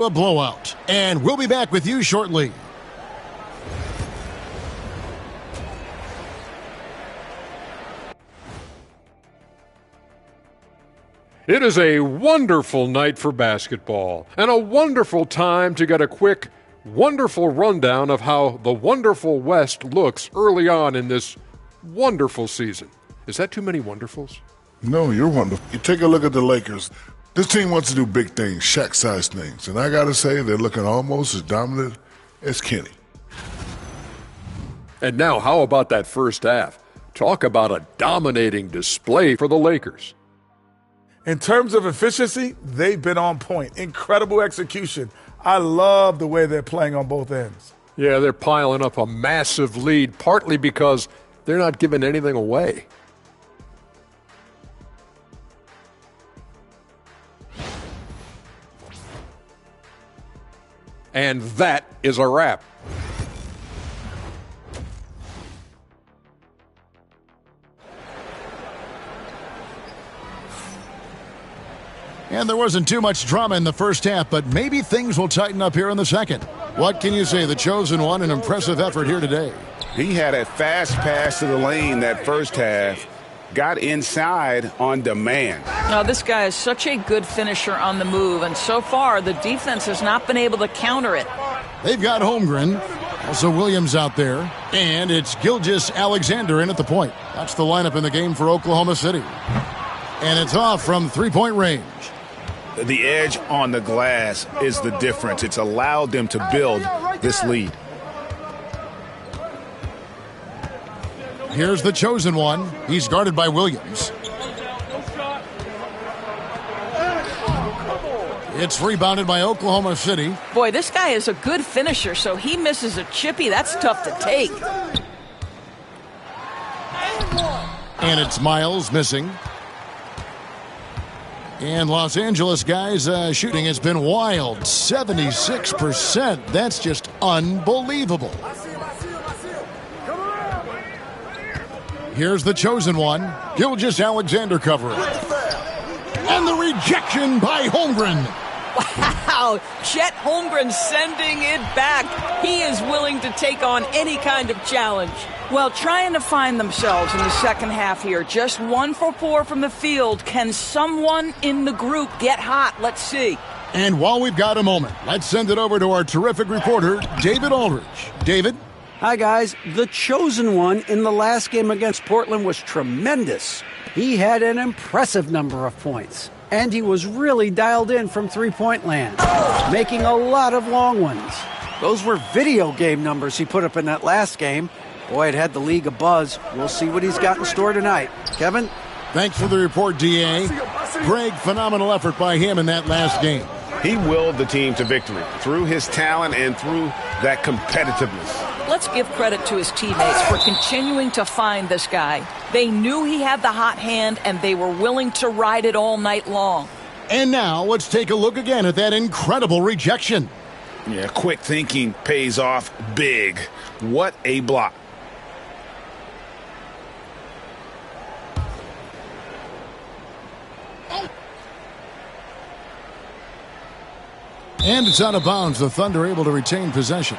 A blowout, and we'll be back with you shortly. It is a wonderful night for basketball and a wonderful time to get a quick, wonderful rundown of how the wonderful West looks early on in this wonderful season. Is that too many wonderfuls? No, you're wonderful. You take a look at the Lakers. This team wants to do big things, Shaq-sized things. And I got to say, they're looking almost as dominant as Kenny. And now, how about that first half? Talk about a dominating display for the Lakers. In terms of efficiency, they've been on point. Incredible execution. I love the way they're playing on both ends. Yeah, they're piling up a massive lead, partly because they're not giving anything away. And that is a wrap. And there wasn't too much drama in the first half, but maybe things will tighten up here in the second. What can you say? The chosen one, an impressive effort here today. He had a fast pass to the lane that first half. Got inside on demand. Now, this guy is such a good finisher on the move, and so far the defense has not been able to counter it. They've got Holmgren, also Williams out there, and it's Gilgeous-Alexander in at the point. That's the lineup in the game for Oklahoma City. And it's off from three-point range. The edge on the glass is the difference. It's allowed them to build this lead. Here's the chosen one. He's guarded by Williams. It's rebounded by Oklahoma City. Boy, this guy is a good finisher, so he misses a chippy. That's tough to take. And it's Miles missing. And Los Angeles guys shooting has been wild. 76%. That's just unbelievable. Here's the chosen one. Gilgeous-Alexander covering. And the rejection by Holmgren. Wow, Chet Holmgren sending it back. He is willing to take on any kind of challenge. Well, trying to find themselves in the second half here. Just 1 for 4 from the field. Can someone in the group get hot? Let's see. And while we've got a moment, let's send it over to our terrific reporter, David Aldridge. David? Hi, guys. The chosen one in the last game against Portland was tremendous. He had an impressive number of points. And he was really dialed in from three-point land, making a lot of long ones. Those were video game numbers he put up in that last game. Boy, it had the league abuzz. We'll see what he's got in store tonight. Kevin? Thanks for the report, D.A. Greg, phenomenal effort by him in that last game. He willed the team to victory through his talent and through that competitiveness. Let's give credit to his teammates for continuing to find this guy. They knew he had the hot hand, and they were willing to ride it all night long. And now let's take a look again at that incredible rejection. Yeah, quick thinking pays off big. What a block. And it's out of bounds. The Thunder able to retain possession.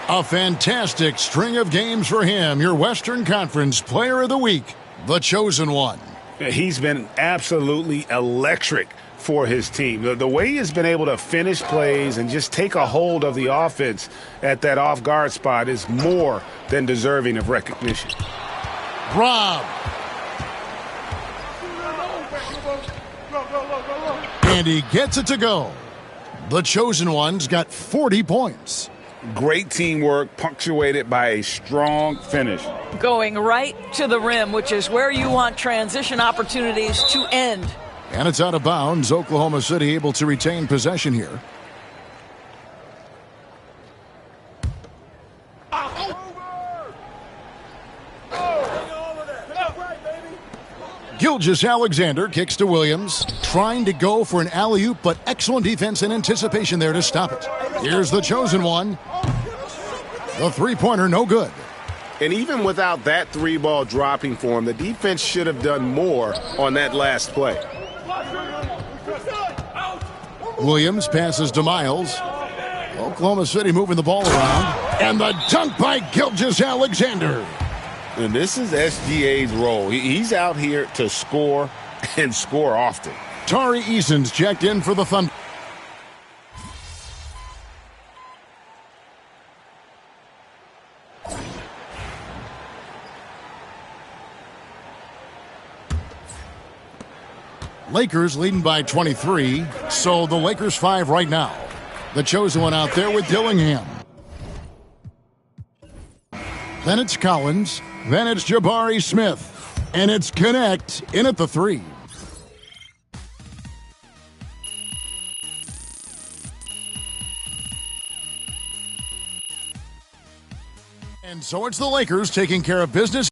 A fantastic string of games for him. Your Western Conference Player of the Week, the chosen one. He's been absolutely electric for his team. The way he has been able to finish plays and just take a hold of the offense at that off-guard spot is more than deserving of recognition. Rob. And he gets it to go. The chosen one's got 40 points. Great teamwork punctuated by a strong finish. Going right to the rim, which is where you want transition opportunities to end. And it's out of bounds. Oklahoma City able to retain possession here. Gilgeous-Alexander kicks to Williams, trying to go for an alley-oop, but excellent defense and anticipation there to stop it. Here's the chosen one. The three-pointer, no good. And even without that three ball dropping for him, the defense should have done more on that last play. Williams passes to Miles. Oklahoma City moving the ball around. And the dunk by Gilgeous Alexander. And this is SGA's role. He's out here to score and score often. Tari Eason's checked in for the Thunder. Lakers leading by 23, so the Lakers 5 right now. The chosen one out there with Dillingham. Then it's Collins. Then it's Jabari Smith. And it's Connect in at the 3. And so it's the Lakers taking care of business.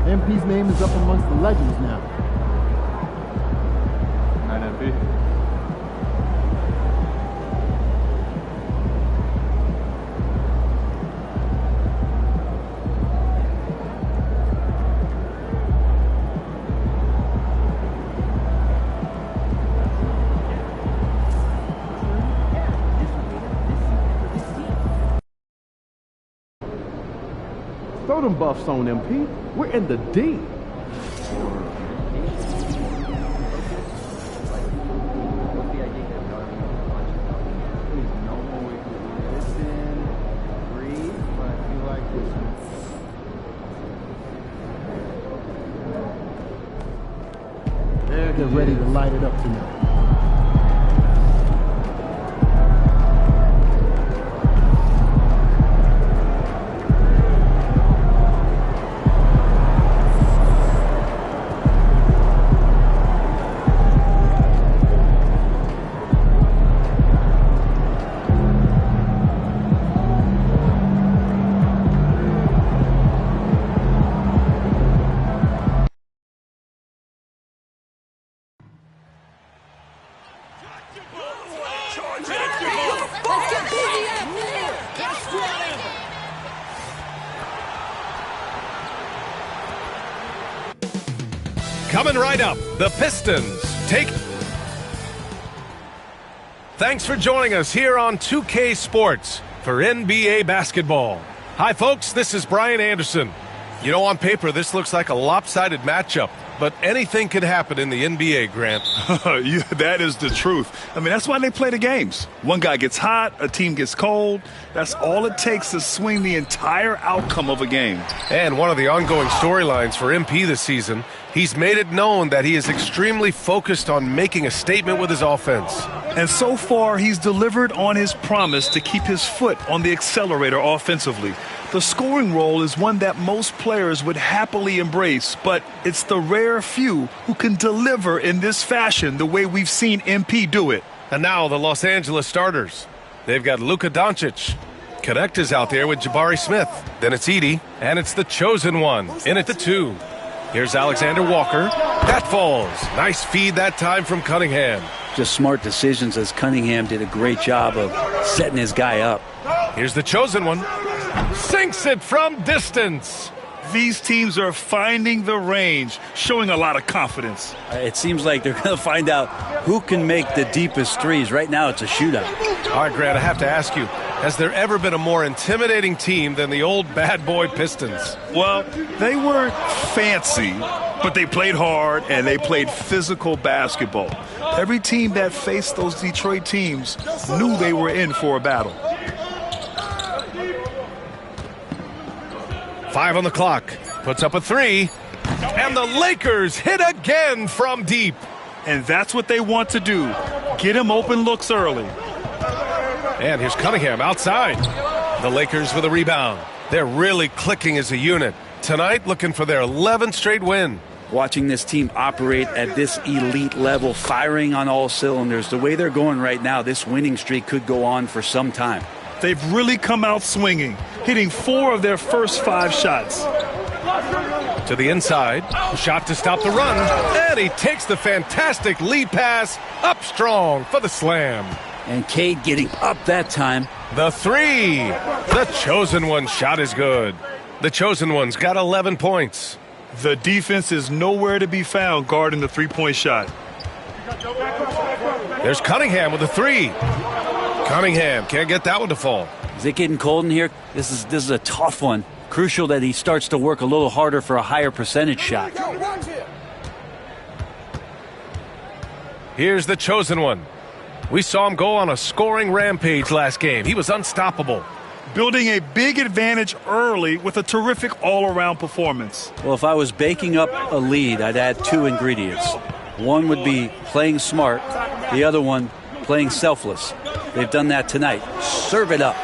MP's name is up amongst the legends now. Night, MP. Throw them buffs on MP. We're in the deep. They're ready to light it up tonight. Coming right up, the Pistons take... Thanks for joining us here on 2K Sports for NBA basketball. Hi, folks, this is Brian Anderson. You know, on paper, this looks like a lopsided matchup, but anything can happen in the NBA, Grant. Yeah, that is the truth. I mean, that's why they play the games. One guy gets hot, a team gets cold. That's all it takes to swing the entire outcome of a game. And one of the ongoing storylines for MP this season, he's made it known that he is extremely focused on making a statement with his offense. And so far, he's delivered on his promise to keep his foot on the accelerator offensively. The scoring role is one that most players would happily embrace, but it's the rare few who can deliver in this fashion the way we've seen MP do it. And now the Los Angeles starters. They've got Luka Doncic. Connect is out there with Jabari Smith. Then it's Edey, and it's the chosen one in at the 2. Here's Alexander Walker. That falls. Nice feed that time from Cunningham. Just smart decisions as Cunningham did a great job of setting his guy up. Here's the chosen one. Sinks it from distance. These teams are finding the range, showing a lot of confidence. It seems like they're going to find out who can make the deepest threes. Right now, it's a shootout. All right, Grant, I have to ask you, has there ever been a more intimidating team than the old bad boy Pistons? Well, they weren't fancy, but they played hard and they played physical basketball. Every team that faced those Detroit teams knew they were in for a battle. 5 on the clock. Puts up a 3. And the Lakers hit again from deep. And that's what they want to do. Get him open looks early. And here's Cunningham outside. The Lakers with a rebound. They're really clicking as a unit. Tonight, looking for their 11th straight win. Watching this team operate at this elite level, firing on all cylinders, the way they're going right now, this winning streak could go on for some time. They've really come out swinging, hitting 4 of their first 5 shots. To the inside, shot to stop the run, and he takes the fantastic lead pass up strong for the slam. And Cade getting up that time. The 3. The chosen one shot is good. The chosen one's got 11 points. The defense is nowhere to be found guarding the three-point shot. There's Cunningham with a three. Cunningham can't get that one to fall. Is it getting cold in here? This is a tough one. Crucial that he starts to work a little harder for a higher percentage shot. Here's the chosen one. We saw him go on a scoring rampage last game. He was unstoppable. Building a big advantage early with a terrific all-around performance. Well, if I was baking up a lead, I'd add two ingredients. One would be playing smart. The other one, playing selfless. They've done that tonight. Serve it up.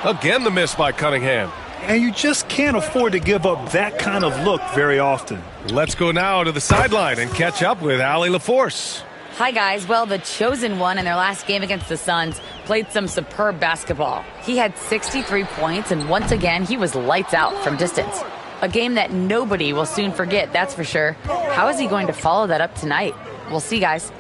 Again, the miss by Cunningham. And you just can't afford to give up that kind of look very often. Let's go now to the sideline and catch up with Allie LaForce. Hi, guys. Well, the chosen one in their last game against the Suns played some superb basketball. He had 63 points, and once again, he was lights out from distance. A game that nobody will soon forget, that's for sure. How is he going to follow that up tonight? We'll see, guys.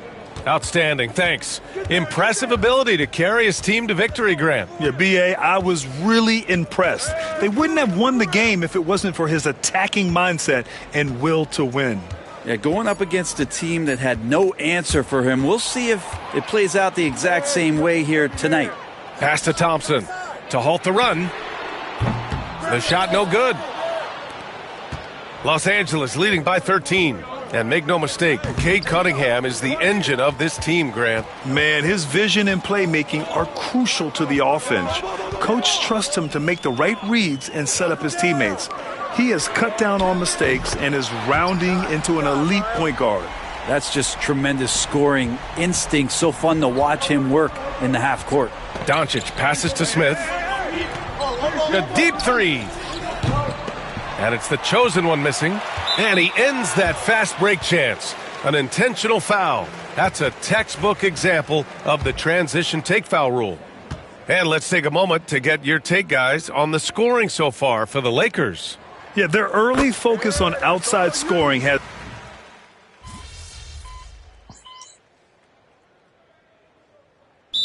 Outstanding, thanks. Impressive ability to carry his team to victory, Grant. Yeah, B.A., I was really impressed. They wouldn't have won the game if it wasn't for his attacking mindset and will to win. Yeah, going up against a team that had no answer for him. We'll see if it plays out the exact same way here tonight. Pass to Thompson to halt the run. The shot no good. Los Angeles leading by 13. And make no mistake, Cade Cunningham is the engine of this team, Grant. Man, his vision and playmaking are crucial to the offense. Coach trusts him to make the right reads and set up his teammates. He has cut down on mistakes and is rounding into an elite point guard. That's just tremendous scoring instinct. So fun to watch him work in the half court. Doncic passes to Smith. A deep three. And it's the chosen one missing. And he ends that fast break chance. An intentional foul. That's a textbook example of the transition take foul rule. And let's take a moment to get your take, guys, on the scoring so far for the Lakers. Yeah, their early focus on outside scoring has...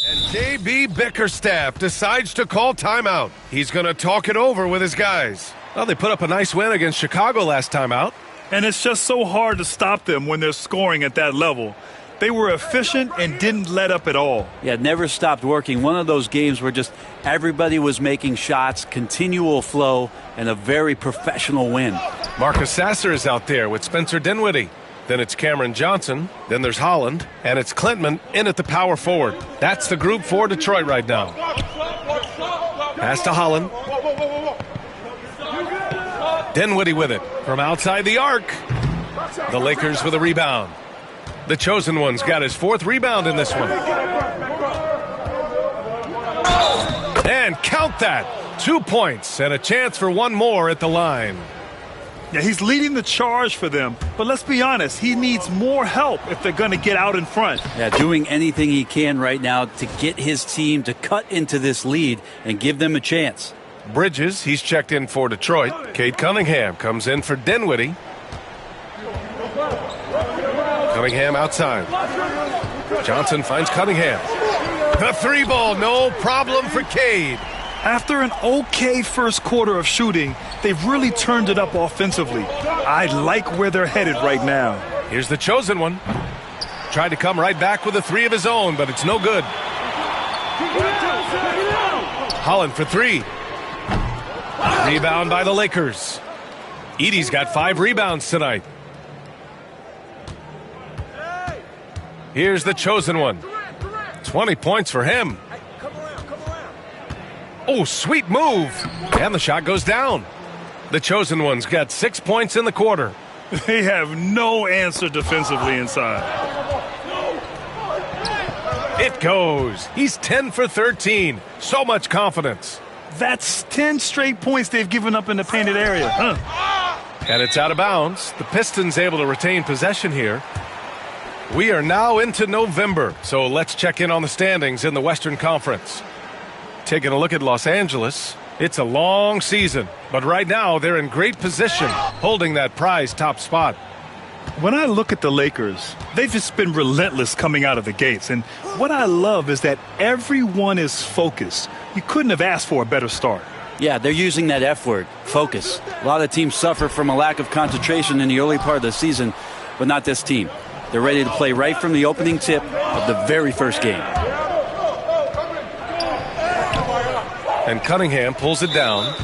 And J.B. Bickerstaff decides to call timeout. He's going to talk it over with his guys. Well, they put up a nice win against Chicago last time out. And it's just so hard to stop them when they're scoring at that level. They were efficient and didn't let up at all. Yeah, never stopped working. One of those games where just everybody was making shots, continual flow, and a very professional win. Marcus Sasser is out there with Spencer Dinwiddie. Then it's Cameron Johnson. Then there's Holland. And it's Klintman in at the power forward. That's the group for Detroit right now. Pass to Holland. Dinwiddie with it from outside the arc. The Lakers with a rebound. The chosen one's got his fourth rebound in this one. And count that. 2 points and a chance for one more at the line. Yeah, he's leading the charge for them. But let's be honest, he needs more help if they're going to get out in front. Yeah, doing anything he can right now to get his team to cut into this lead and give them a chance. Bridges, he's checked in for Detroit. Cade Cunningham comes in for Dinwiddie. Cunningham outside. Johnson finds Cunningham. The three ball, no problem for Cade. After an okay first quarter of shooting, they've really turned it up offensively. I like where they're headed right now. Here's the chosen one. Tried to come right back with a three of his own, but it's no good. Holland for three. Rebound by the Lakers. Edey's got 5 rebounds tonight. Here's the chosen one. 20 points for him. Oh, sweet move. And the shot goes down. The chosen one's got 6 points in the quarter. They have no answer defensively inside. It goes. He's 10 for 13. So much confidence. That's 10 straight points they've given up in the painted area. And it's out of bounds. The Pistons able to retain possession here. We are now into November, so let's check in on the standings in the Western Conference. Taking a look at Los Angeles, it's a long season, but right now they're in great position, holding that prized top spot. When I look at the Lakers, they've just been relentless coming out of the gates. And what I love is that everyone is focused. You couldn't have asked for a better start. Yeah, they're using that F word, focus. A lot of teams suffer from a lack of concentration in the early part of the season, but not this team. They're ready to play right from the opening tip of the very first game. And Cunningham pulls it down.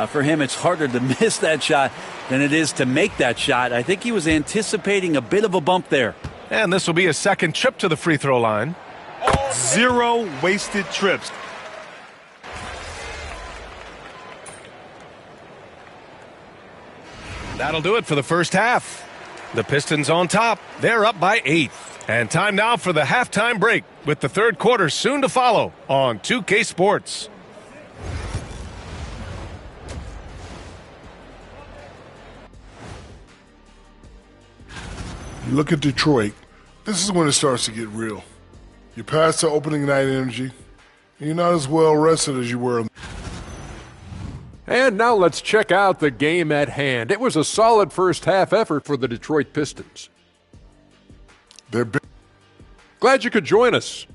For him, it's harder to miss that shot than it is to make that shot. I think he was anticipating a bit of a bump there. And this will be his second trip to the free throw line. 0 wasted trips. That'll do it for the first half. The Pistons on top. They're up by 8. And time now for the halftime break, with the third quarter soon to follow on 2K Sports. You look at Detroit, this is when it starts to get real. You're past the opening night energy, and you're not as well rested as you were. And now let's check out the game at hand. It was a solid first half effort for the Detroit Pistons. Glad you could join us.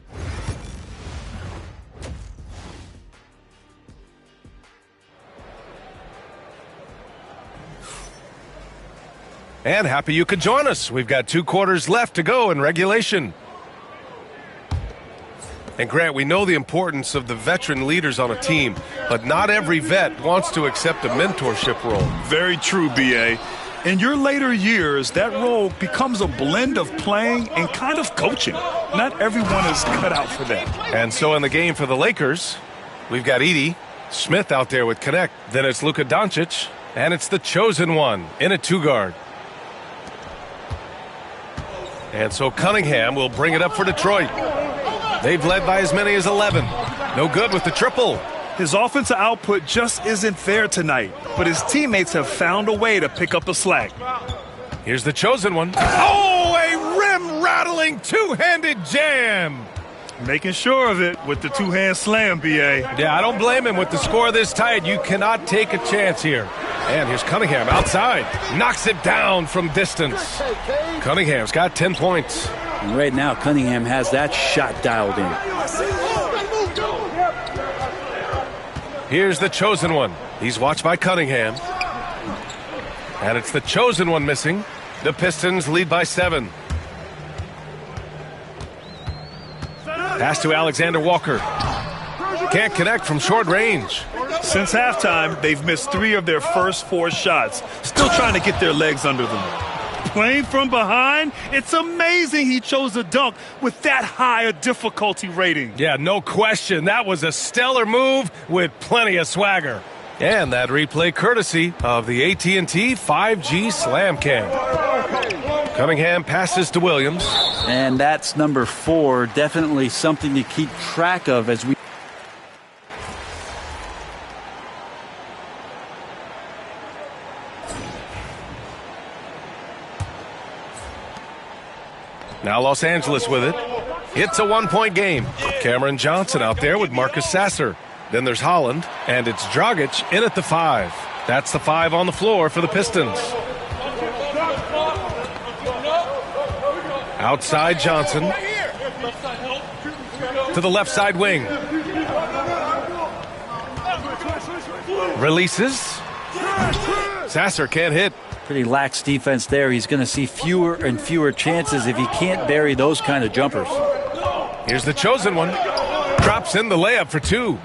And happy you could join us. We've got 2 quarters left to go in regulation. And Grant, we know the importance of the veteran leaders on a team, but not every vet wants to accept a mentorship role. Very true, B.A. In your later years, that role becomes a blend of playing and kind of coaching. Not everyone is cut out for that. And so in the game for the Lakers, we've got Edie, Smith out there with Connect. Then it's Luka Doncic, and it's the chosen one in a 2-guard. And so Cunningham will bring it up for Detroit. They've led by as many as 11. No good with the triple. His offensive output just isn't there tonight, but his teammates have found a way to pick up the slack. Here's the chosen one. Oh, a rim-rattling two-handed jam. Making sure of it with the two-hand slam, B.A. Yeah, I don't blame him. With the score this tight, you cannot take a chance here. And here's Cunningham outside. Knocks it down from distance. Cunningham's got 10 points. And right now, Cunningham has that shot dialed in. Here's the chosen one. He's watched by Cunningham. And it's the chosen one missing. The Pistons lead by 7. Pass to Alexander Walker. Can't connect from short range. Since halftime, they've missed 3 of their first 4 shots. Still trying to get their legs under them. Playing from behind, it's amazing he chose a dunk with that high a difficulty rating. Yeah, no question. That was a stellar move with plenty of swagger. And that replay courtesy of the AT&T 5G Slam Cam. Cunningham passes to Williams. And that's number 4. Definitely something to keep track of as we... Now Los Angeles with it. It's a 1-point game. Cameron Johnson out there with Marcus Sasser. Then there's Holland, and it's Dragic in at the 5. That's the 5 on the floor for the Pistons. Outside Johnson. To the left side wing. Releases. Sasser can't hit. Pretty lax defense there. He's going to see fewer and fewer chances if he can't bury those kind of jumpers. Here's the chosen one. Drops in the layup for 2.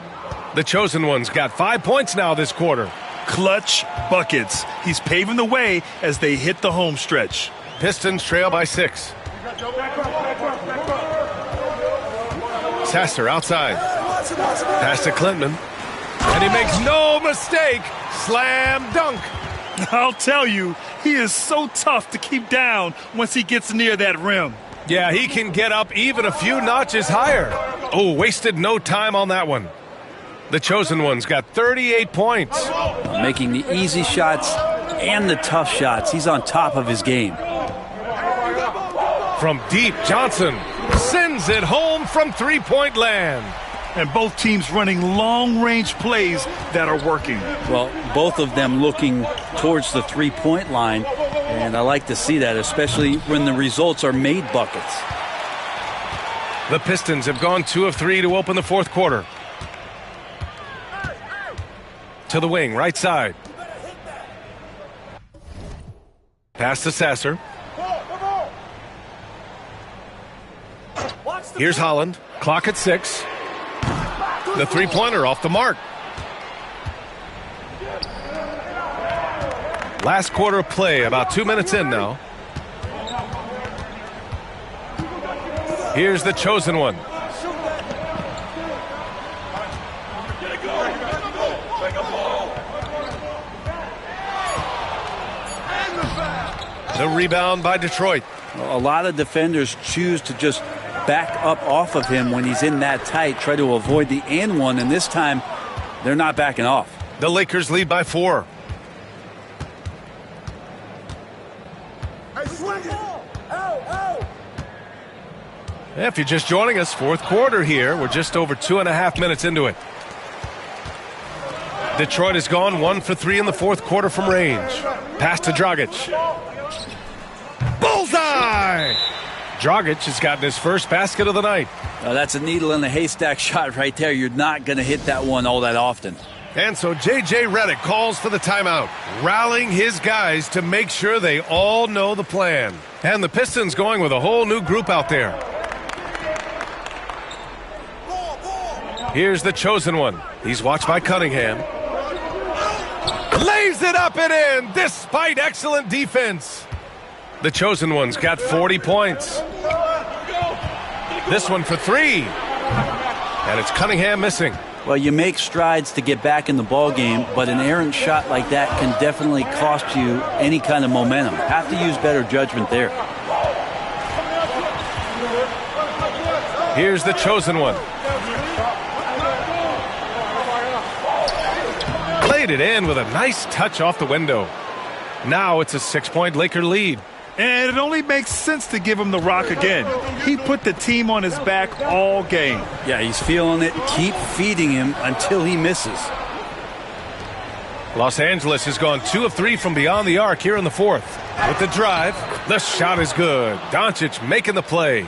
The chosen one's got 5 points now this quarter. Clutch buckets. He's paving the way as they hit the home stretch. Pistons trail by 6. Sasser outside. Pass to Clinton. And he makes no mistake. Slam dunk. I'll tell you, he is so tough to keep down once he gets near that rim. Yeah, he can get up even a few notches higher. Oh, wasted no time on that one. The chosen one's got 38 points. Making the easy shots and the tough shots. He's on top of his game. From deep, Johnson sends it home from three-point land. And both teams running long-range plays that are working. Well, both of them looking towards the three-point line, and I like to see that, especially when the results are made buckets. The Pistons have gone 2 of 3 to open the fourth quarter. to the wing, right side. Pass to Sasser. Here's Holland. Clock at 6. The three-pointer off the mark. Last quarter of play, about 2 minutes in now. Here's the chosen one. The rebound by Detroit. A lot of defenders choose to just back up off of him when he's in that tight, try to avoid the and one, and this time they're not backing off. The Lakers lead by 4. If you're just joining us, fourth quarter here. We're just over 2.5 minutes into it. Detroit has gone 1 for 3 in the fourth quarter from range. Pass to Dragic. Bullseye! Dragic has gotten his first basket of the night. That's a needle in the haystack shot right there. You're not going to hit that one all that often. And so J.J. Redick calls for the timeout, rallying his guys to make sure they all know the plan. And the Pistons going with a whole new group out there. Here's the chosen one. He's watched by Cunningham. Lays it up and in despite excellent defense. The chosen one's got 40 points. This one for 3. And it's Cunningham missing. Well, you make strides to get back in the ball game, but an errant shot like that can definitely cost you any kind of momentum. Have to use better judgment there. Here's the chosen one. Played it in with a nice touch off the window. Now it's a 6-point Laker lead. And it only makes sense to give him the rock again. He put the team on his back all game. Yeah, he's feeling it. Keep feeding him until he misses. Los Angeles has gone 2 of 3 from beyond the arc here in the fourth. With the drive, the shot is good. Doncic making the play.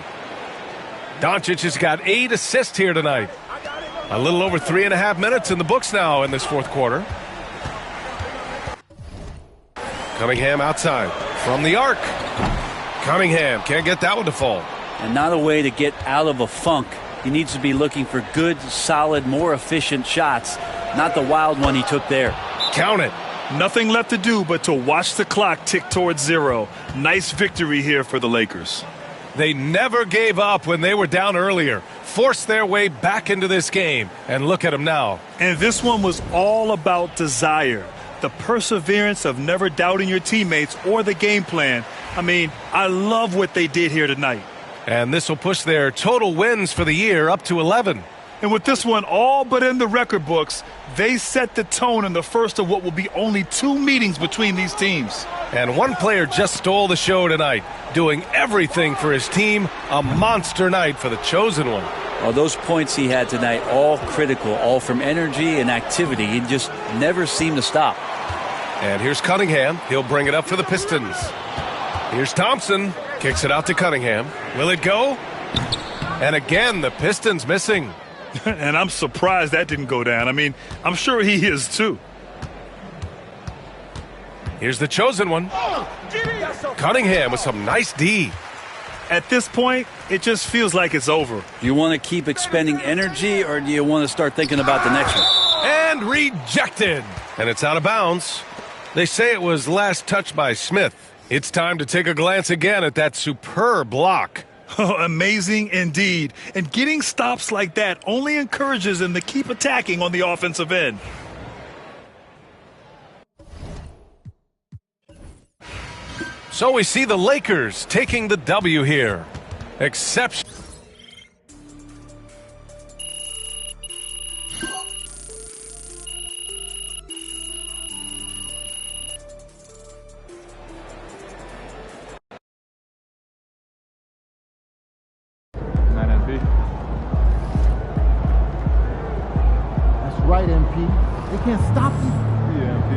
Doncic has got 8 assists here tonight. A little over 3.5 minutes in the books now in this fourth quarter. Cunningham outside from the arc. Cunningham can't get that one to fall. And not a way to get out of a funk. He needs to be looking for good, solid, more efficient shots, not the wild one he took there. Count it. Nothing left to do but to watch the clock tick towards 0. Nice victory here for the Lakers. They never gave up when they were down earlier. Forced their way back into this game. And look at them now. And this one was all about desire. The perseverance of never doubting your teammates or the game plan. I mean, I love what they did here tonight. And this will push their total wins for the year up to 11. And with this one all but in the record books, they set the tone in the first of what will be only 2 meetings between these teams. And one player just stole the show tonight, doing everything for his team. A monster night for the chosen one. Well, those points he had tonight, all critical, all from energy and activity. He just never seemed to stop. And here's Cunningham. He'll bring it up for the Pistons. Here's Thompson. Kicks it out to Cunningham. Will it go? And again, the Pistons missing. And I'm surprised that didn't go down. I mean, I'm sure he is too. Here's the chosen one. Cunningham with some nice D. At this point, it just feels like it's over. Do you want to keep expending energy, or do you want to start thinking about the next one? And rejected. And it's out of bounds. They say it was last touched by Smith. It's time to take a glance again at that superb block. Oh, amazing indeed. And getting stops like that only encourages them to keep attacking on the offensive end. So we see the Lakers taking the W here. Exception. That's right, MP. They can't stop you. Yeah, MP.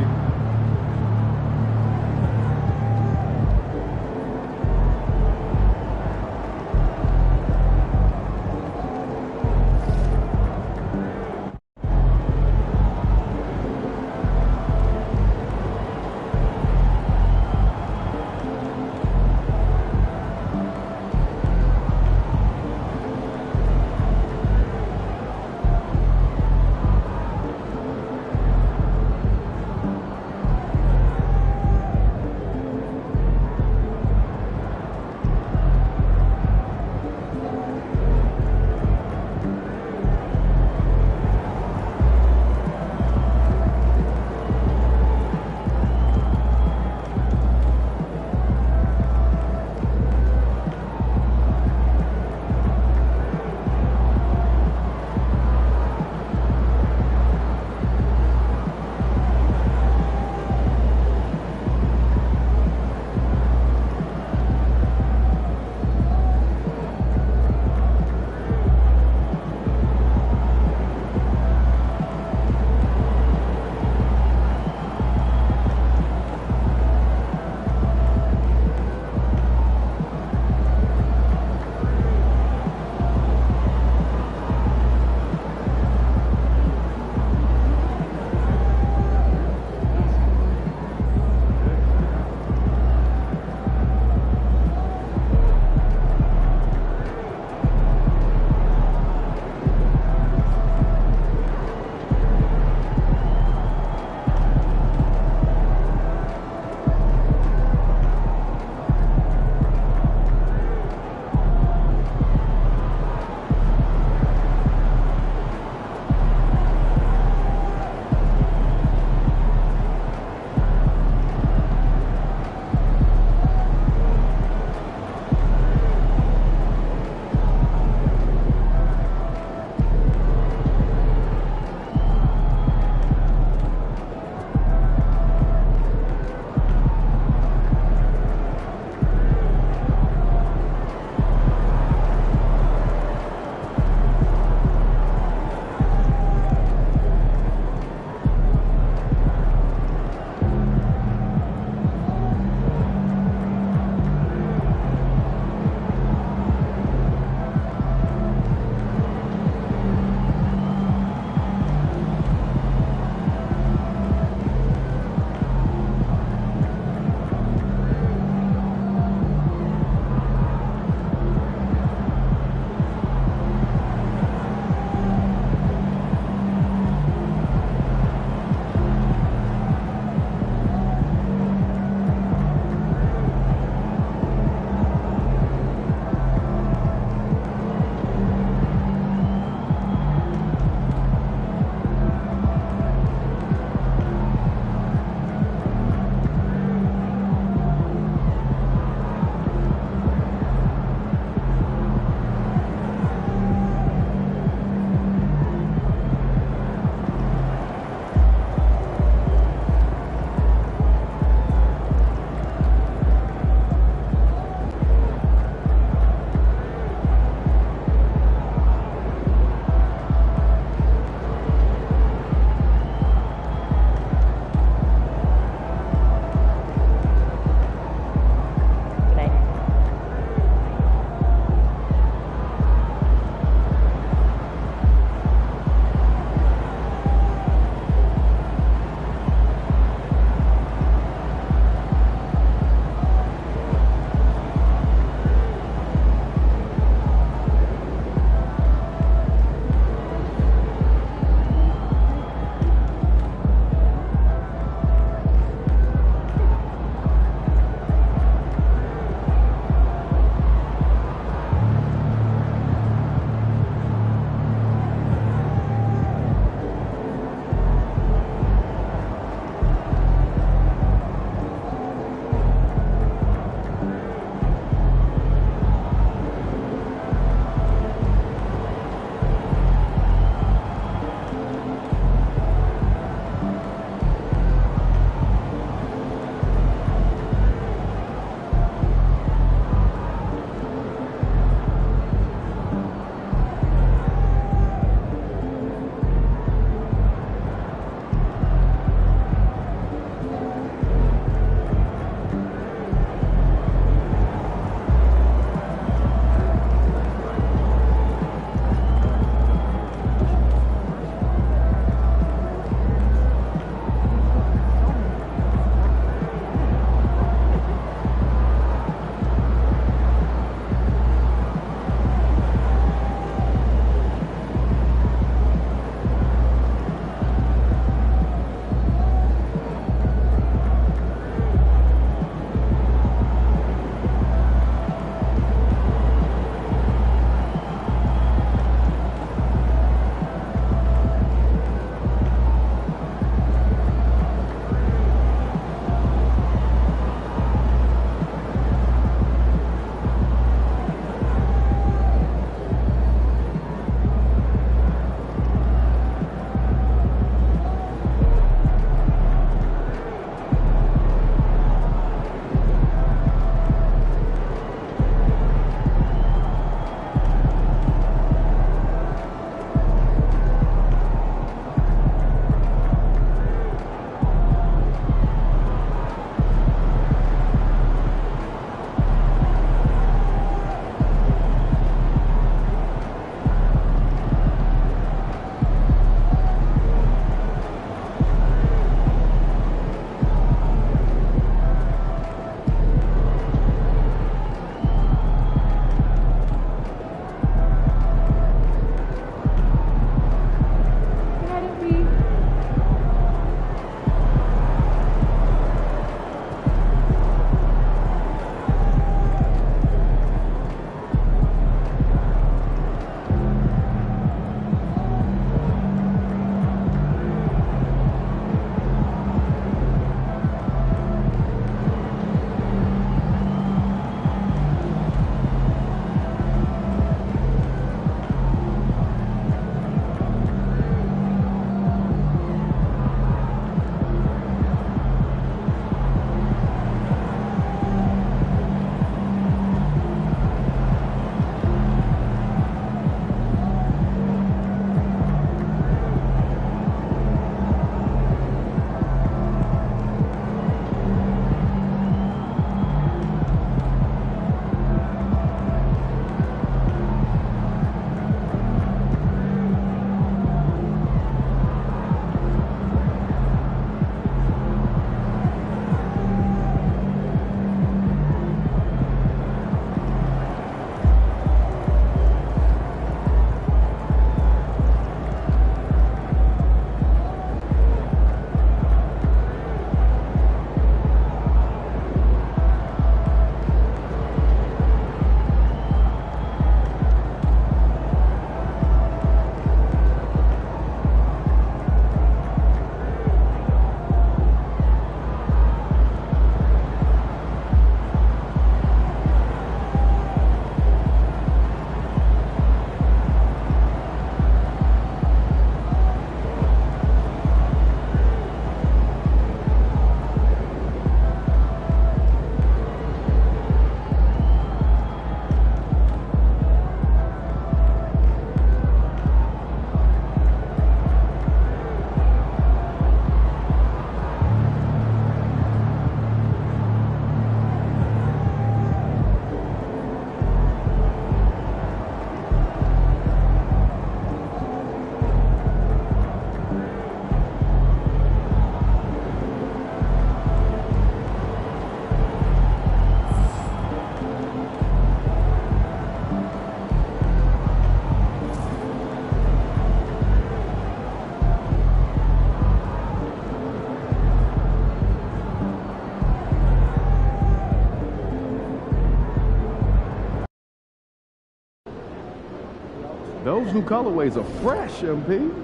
Those new colorways are fresh, MP.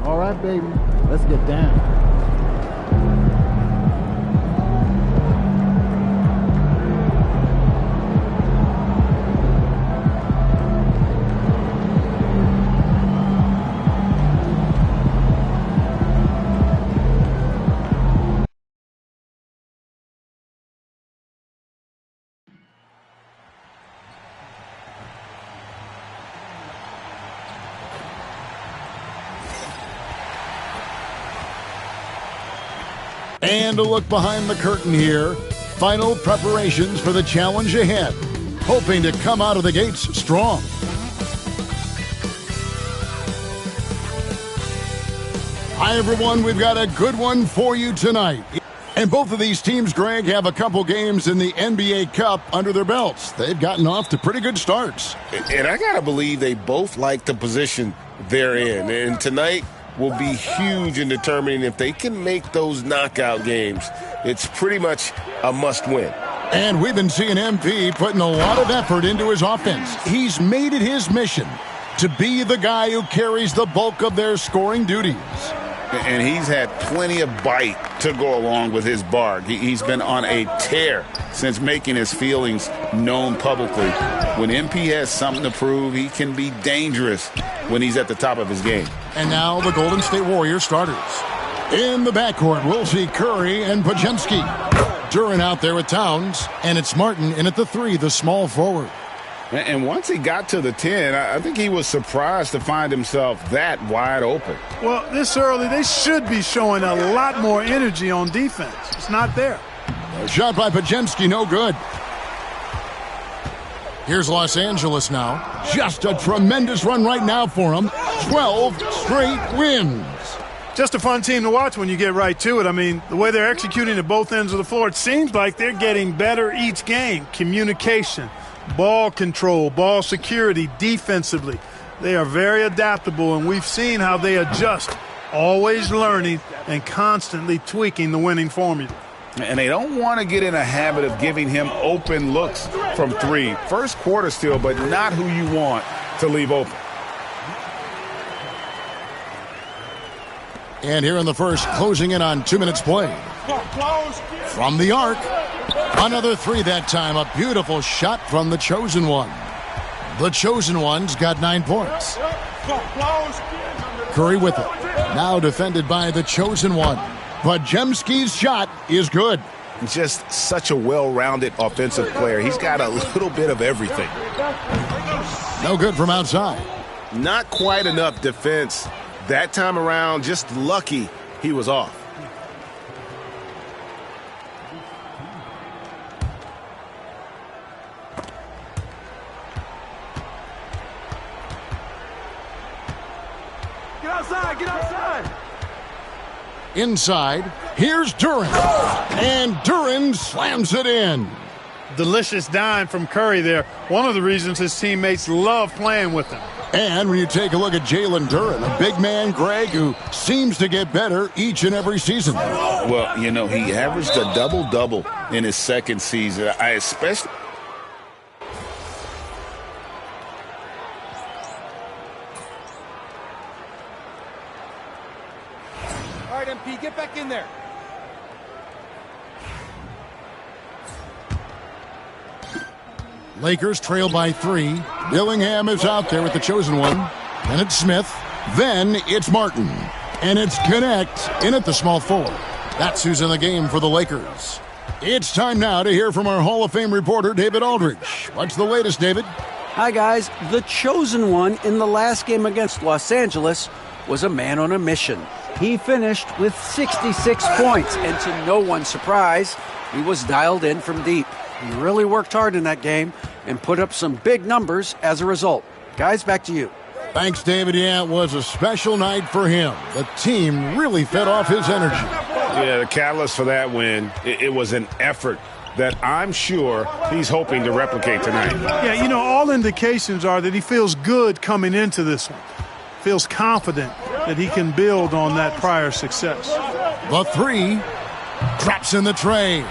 All right, baby, let's get down. And a look behind the curtain here. Final preparations for the challenge ahead. Hoping to come out of the gates strong. Hi, everyone. We've got a good one for you tonight. And both of these teams, Greg, have a couple games in the NBA Cup under their belts. They've gotten off to pretty good starts. And I got to believe they both like the position they're in. And tonight will be huge in determining if they can make those knockout games. It's pretty much a must-win. And we've been seeing MP putting a lot of effort into his offense. He's made it his mission to be the guy who carries the bulk of their scoring duties. And he's had plenty of bite to go along with his bark. He's been on a tear since making his feelings known publicly. When MP has something to prove, he can be dangerous when he's at the top of his game. And now the Golden State Warriors starters. In the backcourt, we'll see Curry and Pajemski. Duran out there with Towns, and it's Martin in at the 3, the small forward. And once he got to the 10, I think he was surprised to find himself that wide open. Well, this early, they should be showing a lot more energy on defense. It's not there. A shot by Pajemski, no good. Here's Los Angeles now. Just a tremendous run right now for them. 12 straight wins. Just a fun team to watch when you get right to it. I mean, the way they're executing at both ends of the floor, it seems like they're getting better each game. Communication, ball control, ball security, defensively. They are very adaptable, and we've seen how they adjust, always learning and constantly tweaking the winning formula. And they don't want to get in a habit of giving him open looks from 3. First quarter still, but not who you want to leave open. And here in the first, closing in on 2 minutes play. From the arc, another 3 that time. A beautiful shot from the Chosen One. The Chosen One's got 9 points. Curry with it. Now defended by the Chosen One. Pajemski's shot is good. Just such a well-rounded offensive player. He's got a little bit of everything. No good from outside. Not quite enough defense. That time around, just lucky he was off. Get outside, get outside. Inside, here's Duran. And Duran slams it in. Delicious dime from Curry there. One of the reasons his teammates love playing with him. And when you take a look at Jalen Duran, a big man, Greg, who seems to get better each and every season. Well, you know, he averaged a double-double in his second season. I especially... All right, MP, get back in there. Lakers trail by 3. Dillingham is out there with the Chosen One. Then it's Smith. Then it's Martin. And it's Connect in at the small forward. That's who's in the game for the Lakers. It's time now to hear from our Hall of Fame reporter, David Aldridge. What's the latest, David? Hi, guys. The Chosen One in the last game against Los Angeles was a man on a mission. He finished with 66 points, and to no one's surprise, he was dialed in from deep. He really worked hard in that game and put up some big numbers as a result. Guys, back to you. Thanks, David. Yeah, it was a special night for him. The team really fed off his energy. Yeah, the catalyst for that win, it was an effort that I'm sure he's hoping to replicate tonight. Yeah, all indications are that he feels good coming into this one. Feels confident that he can build on that prior success. The three drops in the tray.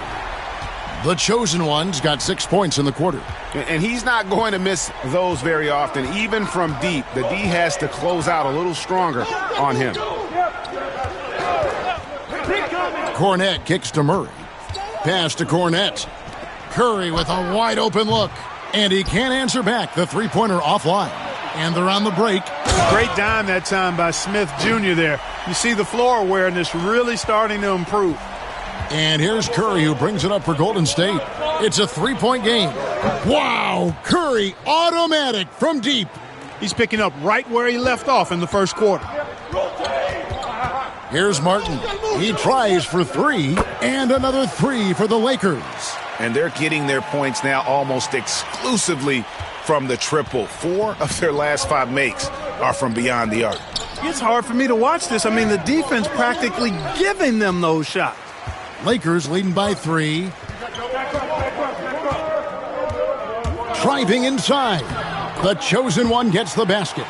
The chosen one's got 6 points in the quarter. And he's not going to miss those very often. Even from deep, the D has to close out a little stronger on him. Cornette kicks to Murray. Pass to Cornette. Curry with a wide open look. And he can't answer back. The three-pointer offline. And they're on the break. Great dime that time by Smith Jr. there. You see the floor awareness really starting to improve. And here's Curry, who brings it up for Golden State. It's a three-point game. Wow! Curry, automatic from deep. He's picking up right where he left off in the first quarter. Here's Martin. He tries for three, and another three for the Lakers. And they're getting their points now almost exclusively from the triple. 4 of their last 5 makes are from beyond the arc. It's hard for me to watch this. I mean, the defense practically giving them those shots. Lakers leading by 3. Driving inside. The chosen one gets the basket.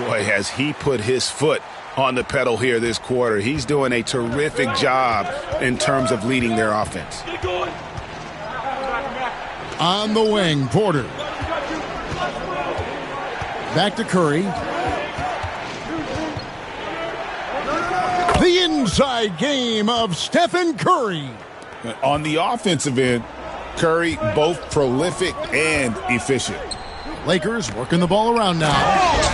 Boy, has he put his foot on the pedal here this quarter. He's doing a terrific job in terms of leading their offense. On the wing, Porter. Back to Curry. The inside game of Stephen Curry. On the offensive end, Curry both prolific and efficient. Lakers working the ball around now.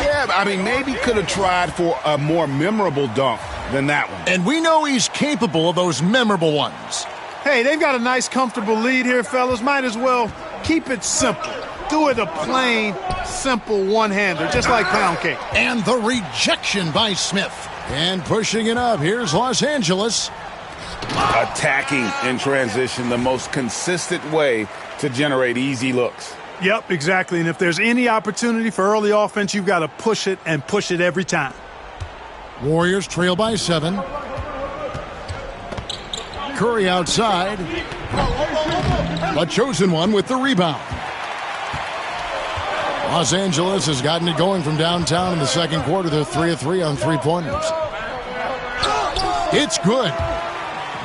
Yeah, I mean, maybe could have tried for a more memorable dunk than that one. And we know he's capable of those memorable ones. Hey, they've got a nice, comfortable lead here, fellas. Might as well keep it simple. Do it a plain, simple one-hander, just like pound cake. And the rejection by Smith. And pushing it up, here's Los Angeles. Attacking in transition, the most consistent way to generate easy looks. Yep, exactly. And if there's any opportunity for early offense, you've got to push it and push it every time. Warriors trail by 7. Curry outside. The chosen one with the rebound. Los Angeles has gotten it going from downtown in the second quarter. They're 3 of 3 on three-pointers. It's good.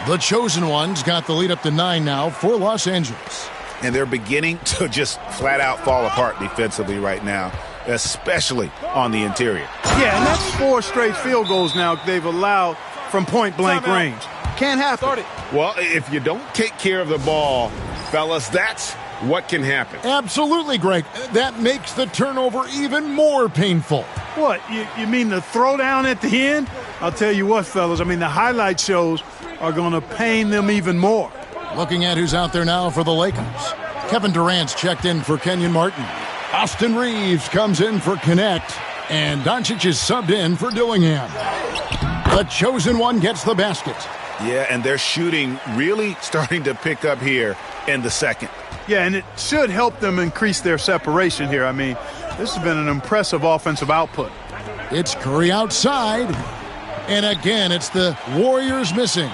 The chosen one's got the lead up to 9 now for Los Angeles. And they're beginning to just flat out fall apart defensively right now, especially on the interior. Yeah, and that's 4 straight field goals now they've allowed from point-blank range. Can't happen. Well, if you don't take care of the ball, fellas, that's what can happen. Absolutely, Greg. That makes the turnover even more painful. What, you mean the throwdown at the end? I'll tell you what, fellas, I mean the highlight shows are going to pain them even more. Looking at who's out there now for the Lakers. Kevin Durant's checked in for Kenyon Martin. Austin Reeves comes in for Connect. And Doncic is subbed in for Dillingham. The chosen one gets the basket. Yeah, and their shooting really starting to pick up here in the second. Yeah, and it should help them increase their separation here. I mean, this has been an impressive offensive output. It's Curry outside. And again, it's the Warriors missing.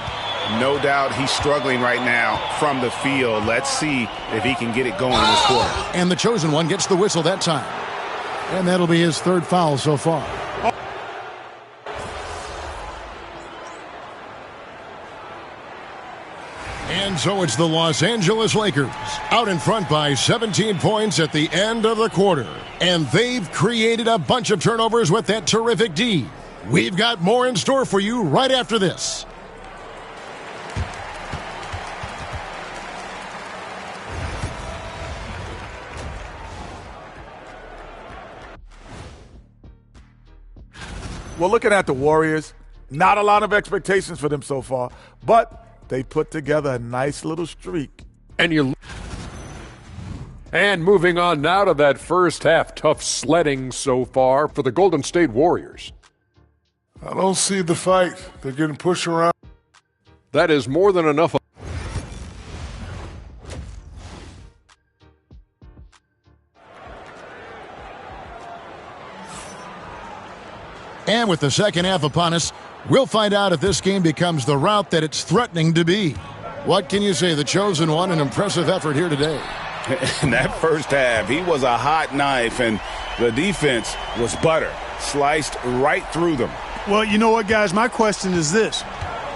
No doubt he's struggling right now from the field. Let's see if he can get it going in this quarter. And the chosen one gets the whistle that time. And that'll be his 3rd foul so far. And so it's the Los Angeles Lakers out in front by 17 points at the end of the quarter. And they've created a bunch of turnovers with that terrific D. We've got more in store for you right after this. Well, looking at the Warriors, not a lot of expectations for them so far, but they put together a nice little streak. And moving on now to that first half, tough sledding so far for the Golden State Warriors. I don't see the fight. They're getting pushed around. That is more than enough. And with the second half upon us, we'll find out if this game becomes the rout that it's threatening to be. What can you say? The chosen one, an impressive effort here today. In that first half, he was a hot knife, and the defense was butter. Sliced right through them. Well, you know what, guys? My question is this.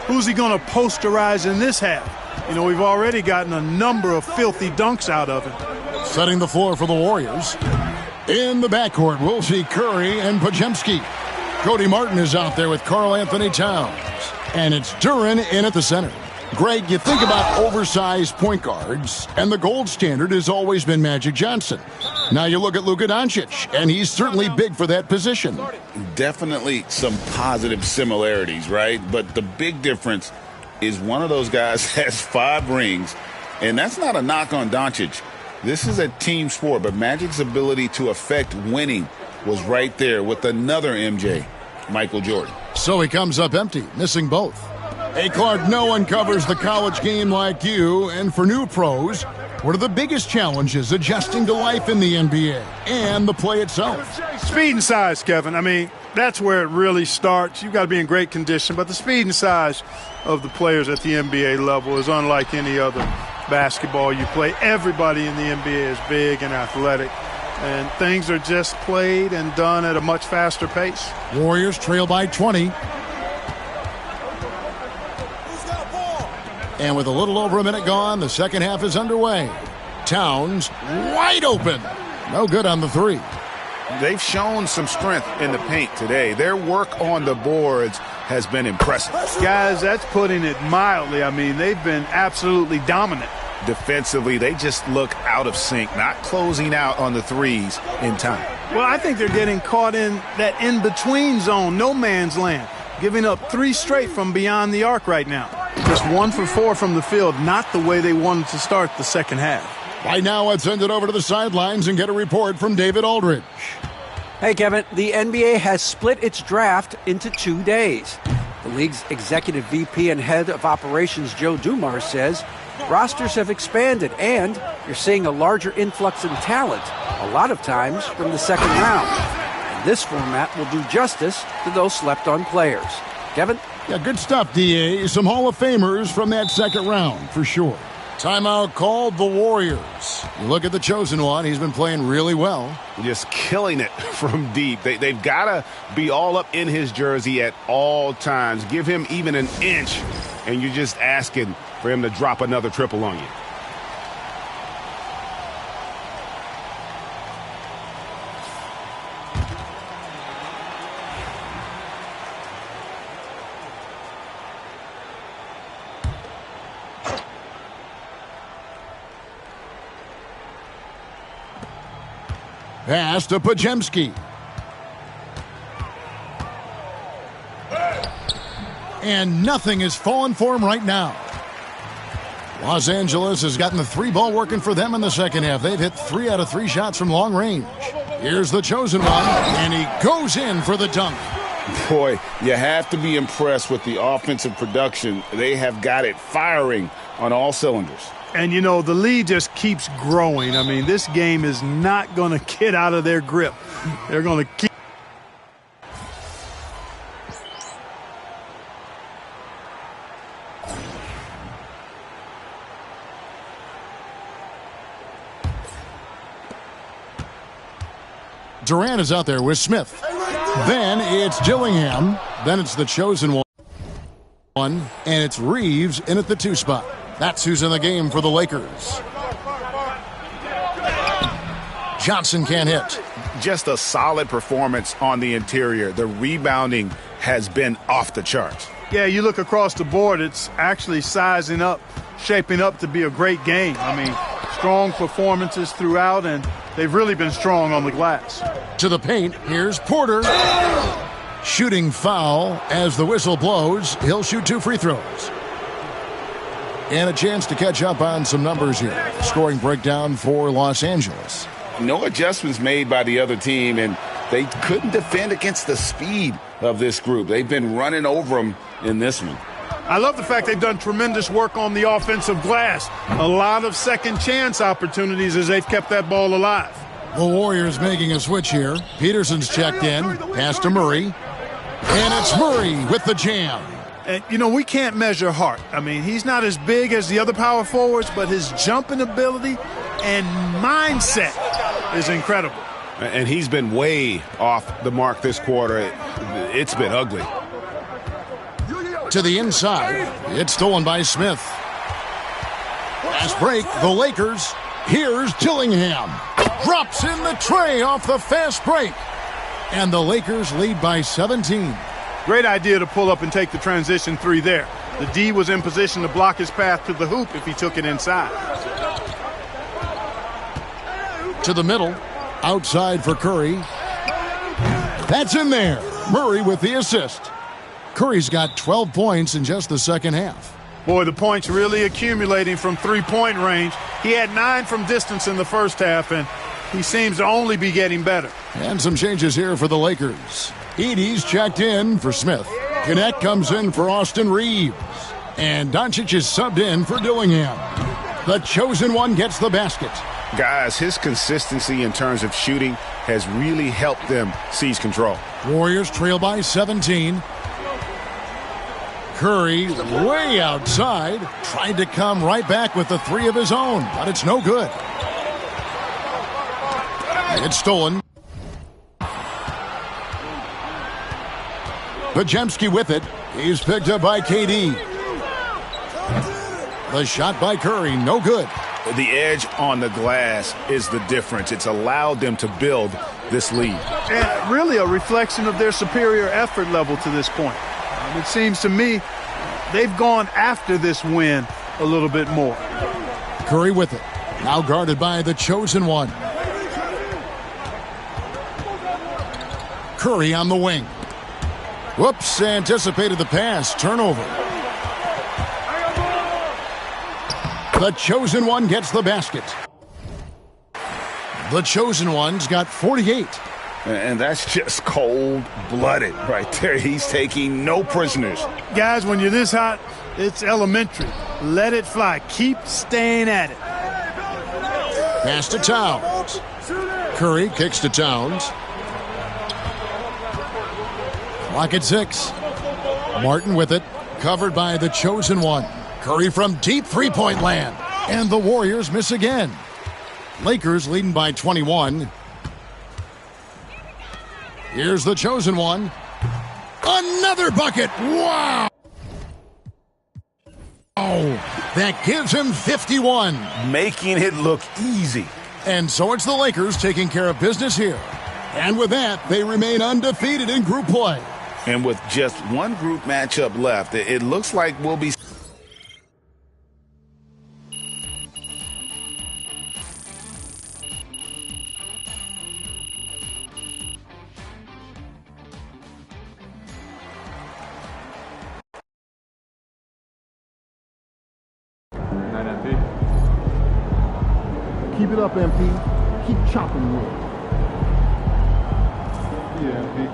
Who's he going to posterize in this half? You know, we've already gotten a number of filthy dunks out of him. Setting the floor for the Warriors. In the backcourt, we'll see Curry and Podziemski. Cody Martin is out there with Karl Anthony Towns. And it's Duren in at the center. Greg, you think about oversized point guards, and the gold standard has always been Magic Johnson. Now you look at Luka Doncic, and he's certainly big for that position. Definitely some positive similarities, right? But the big difference is one of those guys has 5 rings, and that's not a knock on Doncic. This is a team sport, but Magic's ability to affect winning was right there with another MJ, Michael Jordan. So he comes up empty, missing both. Hey, Clark, no one covers the college game like you, and for new pros, what are the biggest challenges adjusting to life in the NBA and the play itself? Speed and size, Kevin. I mean, that's where it really starts. You've got to be in great condition, but the speed and size of the players at the NBA level is unlike any other basketball you play. Everybody in the NBA is big and athletic, and things are just played and done at a much faster pace. Warriors trail by 20. And with a little over a minute gone, the second half is underway. Towns wide open. No good on the 3. They've shown some strength in the paint today. Their work on the boards has been impressive. Guys, that's putting it mildly. I mean, they've been absolutely dominant. Defensively, they just look out of sync, not closing out on the threes in time. Well, I think they're getting caught in that in-between zone, no man's land, giving up 3 straight from beyond the arc right now. Just 1 for 4 from the field, not the way they wanted to start the second half. Right now, let's send it over to the sidelines and get a report from David Aldridge. Hey, Kevin, the NBA has split its draft into 2 days. The league's executive VP and head of operations, Joe Dumars, says rosters have expanded and you're seeing a larger influx in talent, a lot of times from the second round. And this format will do justice to those slept-on players. Kevin? Yeah, good stuff, D.A. Some Hall of Famers from that second round, for sure. Timeout called the Warriors. You look at the chosen one. He's been playing really well. Just killing it from deep. They've got to be all up in his jersey at all times. Give him even an inch, and you're just asking for him to drop another triple on you. Pass to Podziemski. And nothing is falling for him right now. Los Angeles has gotten the 3-ball working for them in the second half. They've hit 3 out of 3 shots from long range. Here's the chosen one, and he goes in for the dunk. Boy, you have to be impressed with the offensive production. They have got it firing on all cylinders. And, you know, the lead just keeps growing. I mean, this game is not going to get out of their grip. They're going to keep. Durant is out there with Smith. Then it's Dillingham. Then it's the chosen one. And it's Reeves in at the 2 spot. That's who's in the game for the Lakers. Johnson can't hit. Just a solid performance on the interior. The rebounding has been off the charts. Yeah, you look across the board, it's actually sizing up, shaping up to be a great game. I mean, strong performances throughout, and they've really been strong on the glass. To the paint, here's Porter. Shooting foul as the whistle blows. He'll shoot 2 free throws. And a chance to catch up on some numbers here. Scoring breakdown for Los Angeles. No adjustments made by the other team, and they couldn't defend against the speed of this group. They've been running over them in this one. I love the fact they've done tremendous work on the offensive glass. A lot of second chance opportunities as they've kept that ball alive. The Warriors making a switch here. Peterson's checked in. Pass to Murray. And it's Murray with the jam. And, you know, we can't measure Hart. I mean, he's not as big as the other power forwards, but his jumping ability and mindset is incredible. And he's been way off the mark this quarter. It's been ugly. To the inside. It's stolen by Smith. Fast break, the Lakers. Here's Dillingham. Drops in the tray off the fast break. And the Lakers lead by 17. Great idea to pull up and take the transition three there. The D was in position to block his path to the hoop if he took it inside. To the middle. Outside for Curry. That's in there. Murray with the assist. Curry's got 12 points in just the second half. Boy, the points really accumulating from three-point range. He had 9 from distance in the first half, and he seems to only be getting better. And some changes here for the Lakers. Edey's checked in for Smith. Connect comes in for Austin Reeves. And Doncic is subbed in for Dillingham. The chosen one gets the basket. Guys, his consistency in terms of shooting has really helped them seize control. Warriors trail by 17. Curry way outside. Tried to come right back with the three of his own, but it's no good. It's stolen. Podziemski with it. He's picked up by KD. The shot by Curry, no good. The edge on the glass is the difference. It's allowed them to build this lead. And really a reflection of their superior effort level to this point. It seems to me they've gone after this win a little bit more. Curry with it. Now guarded by the chosen one. Curry on the wing. Whoops, anticipated the pass. Turnover. The chosen one gets the basket. The chosen one's got 48. And that's just cold-blooded right there. He's taking no prisoners. Guys, when you're this hot, it's elementary. Let it fly. Keep staying at it. Pass to Towns. Curry kicks to Towns. Clock at 6. Martin with it. Covered by the chosen one. Curry from deep three-point land. And the Warriors miss again. Lakers leading by 21. Here's the chosen one. Another bucket. Wow. Oh, that gives him 51. Making it look easy. And so it's the Lakers taking care of business here. And with that, they remain undefeated in group play. And with just one group matchup left, it looks like we'll be... Keep it up, MP. Keep chopping wood. Yeah, MP.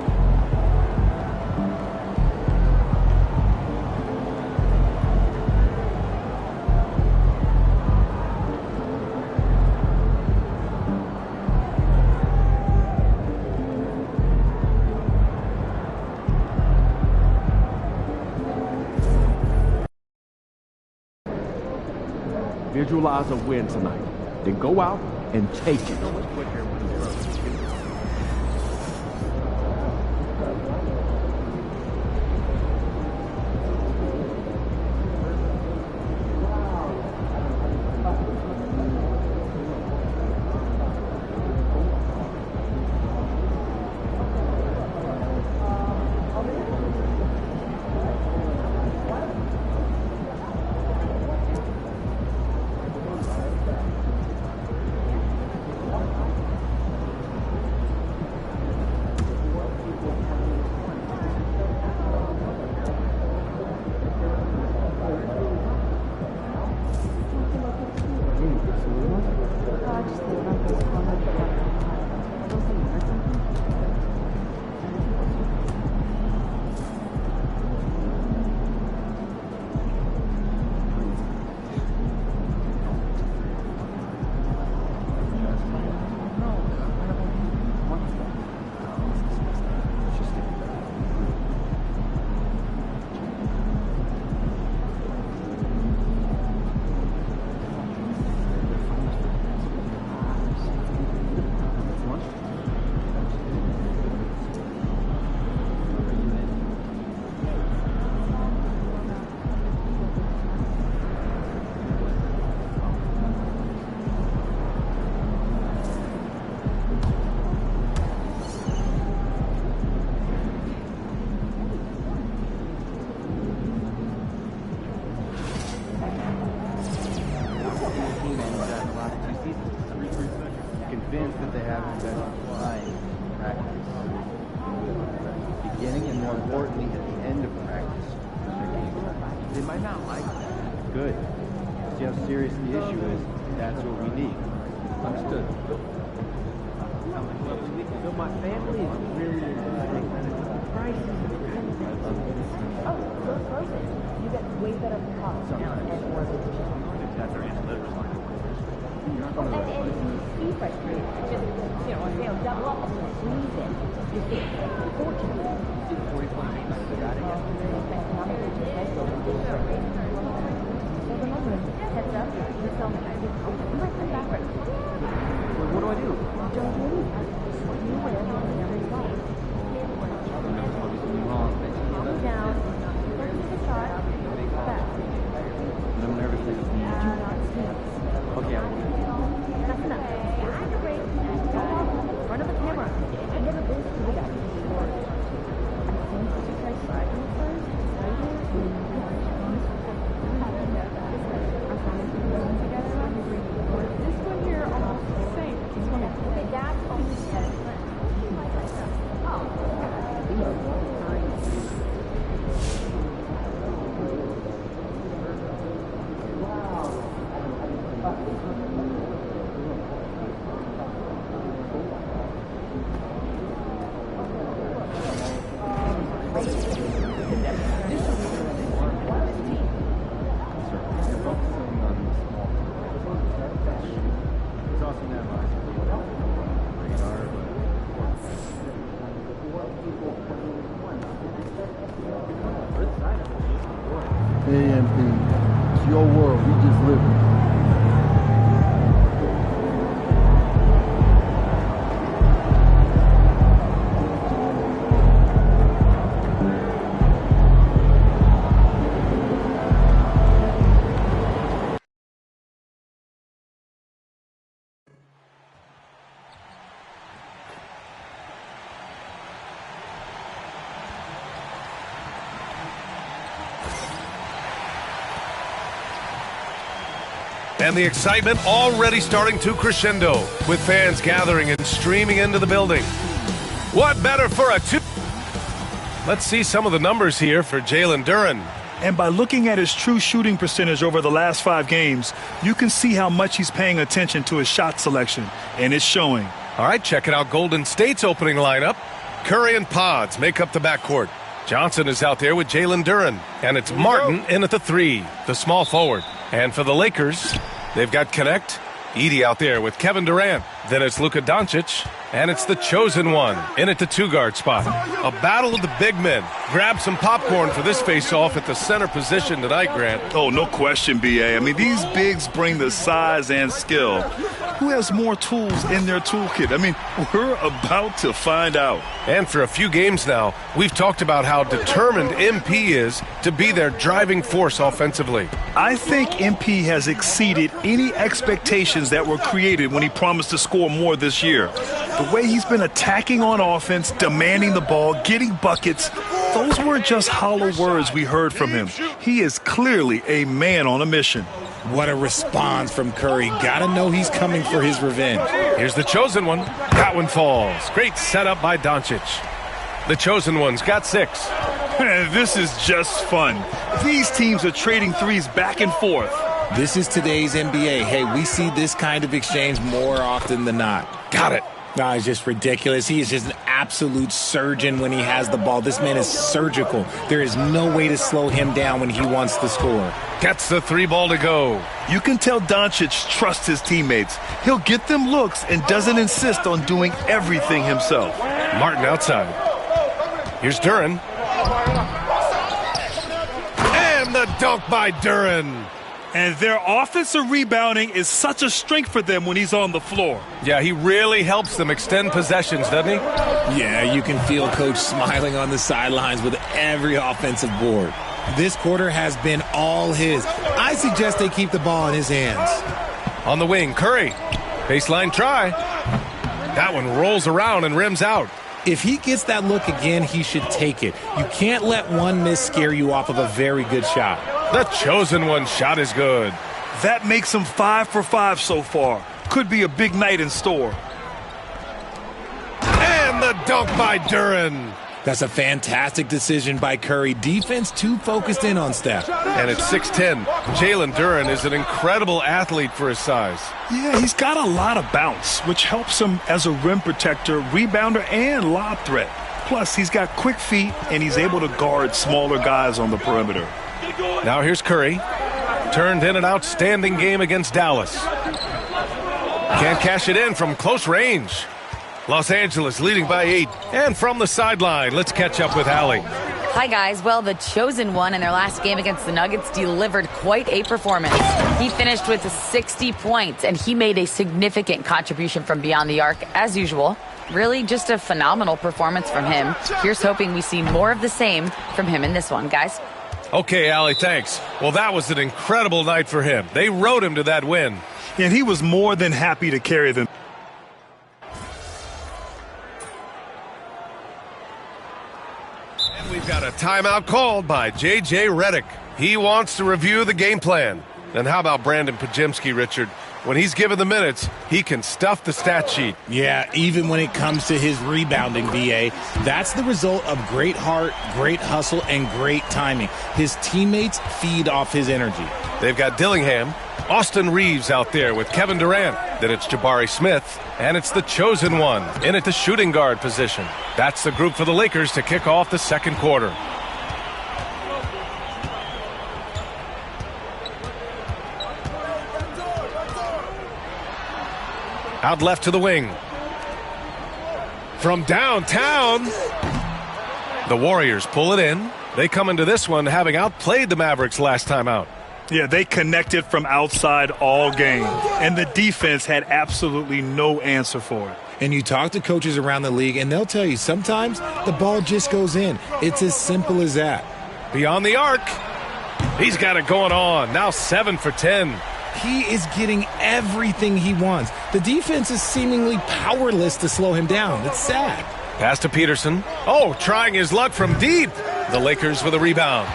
Visualize a win tonight. Then go out and take it. Find out, Mike. Good. See how serious the issue is? That's what we need. Understood. So my family is really prices. Oh, so frozen. You get way better costs now and more efficient. That's our analytics line. And you see frustrated. Just, they'll double up and squeeze it. You think, fortunately. 40 maintenance to that again. Heads up, you tell me. You might come backwards. What do I do? Don't move. You wear every light. Calm down. Focus the shot. Back. I'm nervous. Do not sneeze. Okay, I will. That's enough. Take a break. Go off in front of the camera. I never been to the back. This one here almost the same. Okay, that's all you said. AMP, it's your world. We just live in it. And the excitement already starting to crescendo with fans gathering and streaming into the building. What better for a two? Let's see some of the numbers here for Jalen Duren. And by looking at his true shooting percentage over the last 5 games, you can see how much he's paying attention to his shot selection, and it's showing. All right, checking out Golden State's opening lineup. Curry and Pods make up the backcourt. Johnson is out there with Jalen Duren, and it's Martin in at the 3, the small forward. And for the Lakers, they've got Connect, Edey out there with Kevin Durant. Then it's Luka Doncic, and it's the chosen one in at the 2-guard spot. A battle of the big men. Grab some popcorn for this face-off at the center position tonight, Grant. Oh, no question, B.A. I mean, these bigs bring the size and skill. Who has more tools in their toolkit? I mean, we're about to find out. And for a few games now, we've talked about how determined MP is to be their driving force offensively. I think MP has exceeded any expectations that were created when he promised to score more this year. The way he's been attacking on offense, demanding the ball, getting buckets, those weren't just hollow words we heard from him. He is clearly a man on a mission. What a response from Curry. Gotta know he's coming for his revenge. Here's the chosen one. That one falls. Great setup by Doncic. The chosen one's got 6. This is just fun. These teams are trading threes back and forth. This is today's NBA. Hey, we see this kind of exchange more often than not. Got it. No, it's just ridiculous. He is just an absolute surgeon when he has the ball. This man is surgical. There is no way to slow him down when he wants to score. Gets the 3 ball to go. You can tell Doncic trusts his teammates. He'll get them looks and doesn't insist on doing everything himself. Martin outside. Here's Duren. And the dunk by Duren. And their offensive rebounding is such a strength for them when he's on the floor. Yeah, he really helps them extend possessions, doesn't he? Yeah, you can feel Coach smiling on the sidelines with every offensive board. This quarter has been all his. I suggest they keep the ball in his hands. On the wing, Curry. Baseline try. That one rolls around and rims out. If he gets that look again, he should take it. You can't let one miss scare you off of a very good shot. The chosen one shot is good. That makes him 5 for 5 so far. Could be a big night in store. And the dunk by Duren. That's a fantastic decision by Curry. Defense too focused in on Steph. And at 6'10", Jalen Duren is an incredible athlete for his size. Yeah, he's got a lot of bounce, which helps him as a rim protector, rebounder, and lob threat. Plus, he's got quick feet, and he's able to guard smaller guys on the perimeter. Now here's Curry. Turned in an outstanding game against Dallas. Can't cash it in from close range. Los Angeles leading by 8. And from the sideline, let's catch up with Allie. Hi, guys. Well, the chosen one in their last game against the Nuggets delivered quite a performance. He finished with 60 points, and he made a significant contribution from beyond the arc, as usual. Really just a phenomenal performance from him. Here's hoping we see more of the same from him in this one, guys. Okay, Allie, thanks. Well, that was an incredible night for him. They rode him to that win. And he was more than happy to carry them. And we've got a timeout called by J.J. Redick. He wants to review the game plan. And how about Brandon Pajemski, Richard? When he's given the minutes, he can stuff the stat sheet. Yeah, even when it comes to his rebounding, B.A., that's the result of great heart, great hustle, and great timing. His teammates feed off his energy. They've got Dillingham, Austin Reeves out there with Kevin Durant. Then it's Jabari Smith, and it's the chosen one in at the shooting guard position. That's the group for the Lakers to kick off the second quarter. Out left to the wing. From downtown, the Warriors pull it in. They come into this one having outplayed the Mavericks last time out. Yeah, they connected from outside all game, and the defense had absolutely no answer for it. And you talk to coaches around the league, and they'll tell you sometimes the ball just goes in. It's as simple as that. Beyond the arc, he's got it going on. Now 7 for 10. He is getting everything he wants. The defense is seemingly powerless to slow him down. It's sad. Pass to Peterson. Oh, trying his luck from deep. The Lakers with a rebound.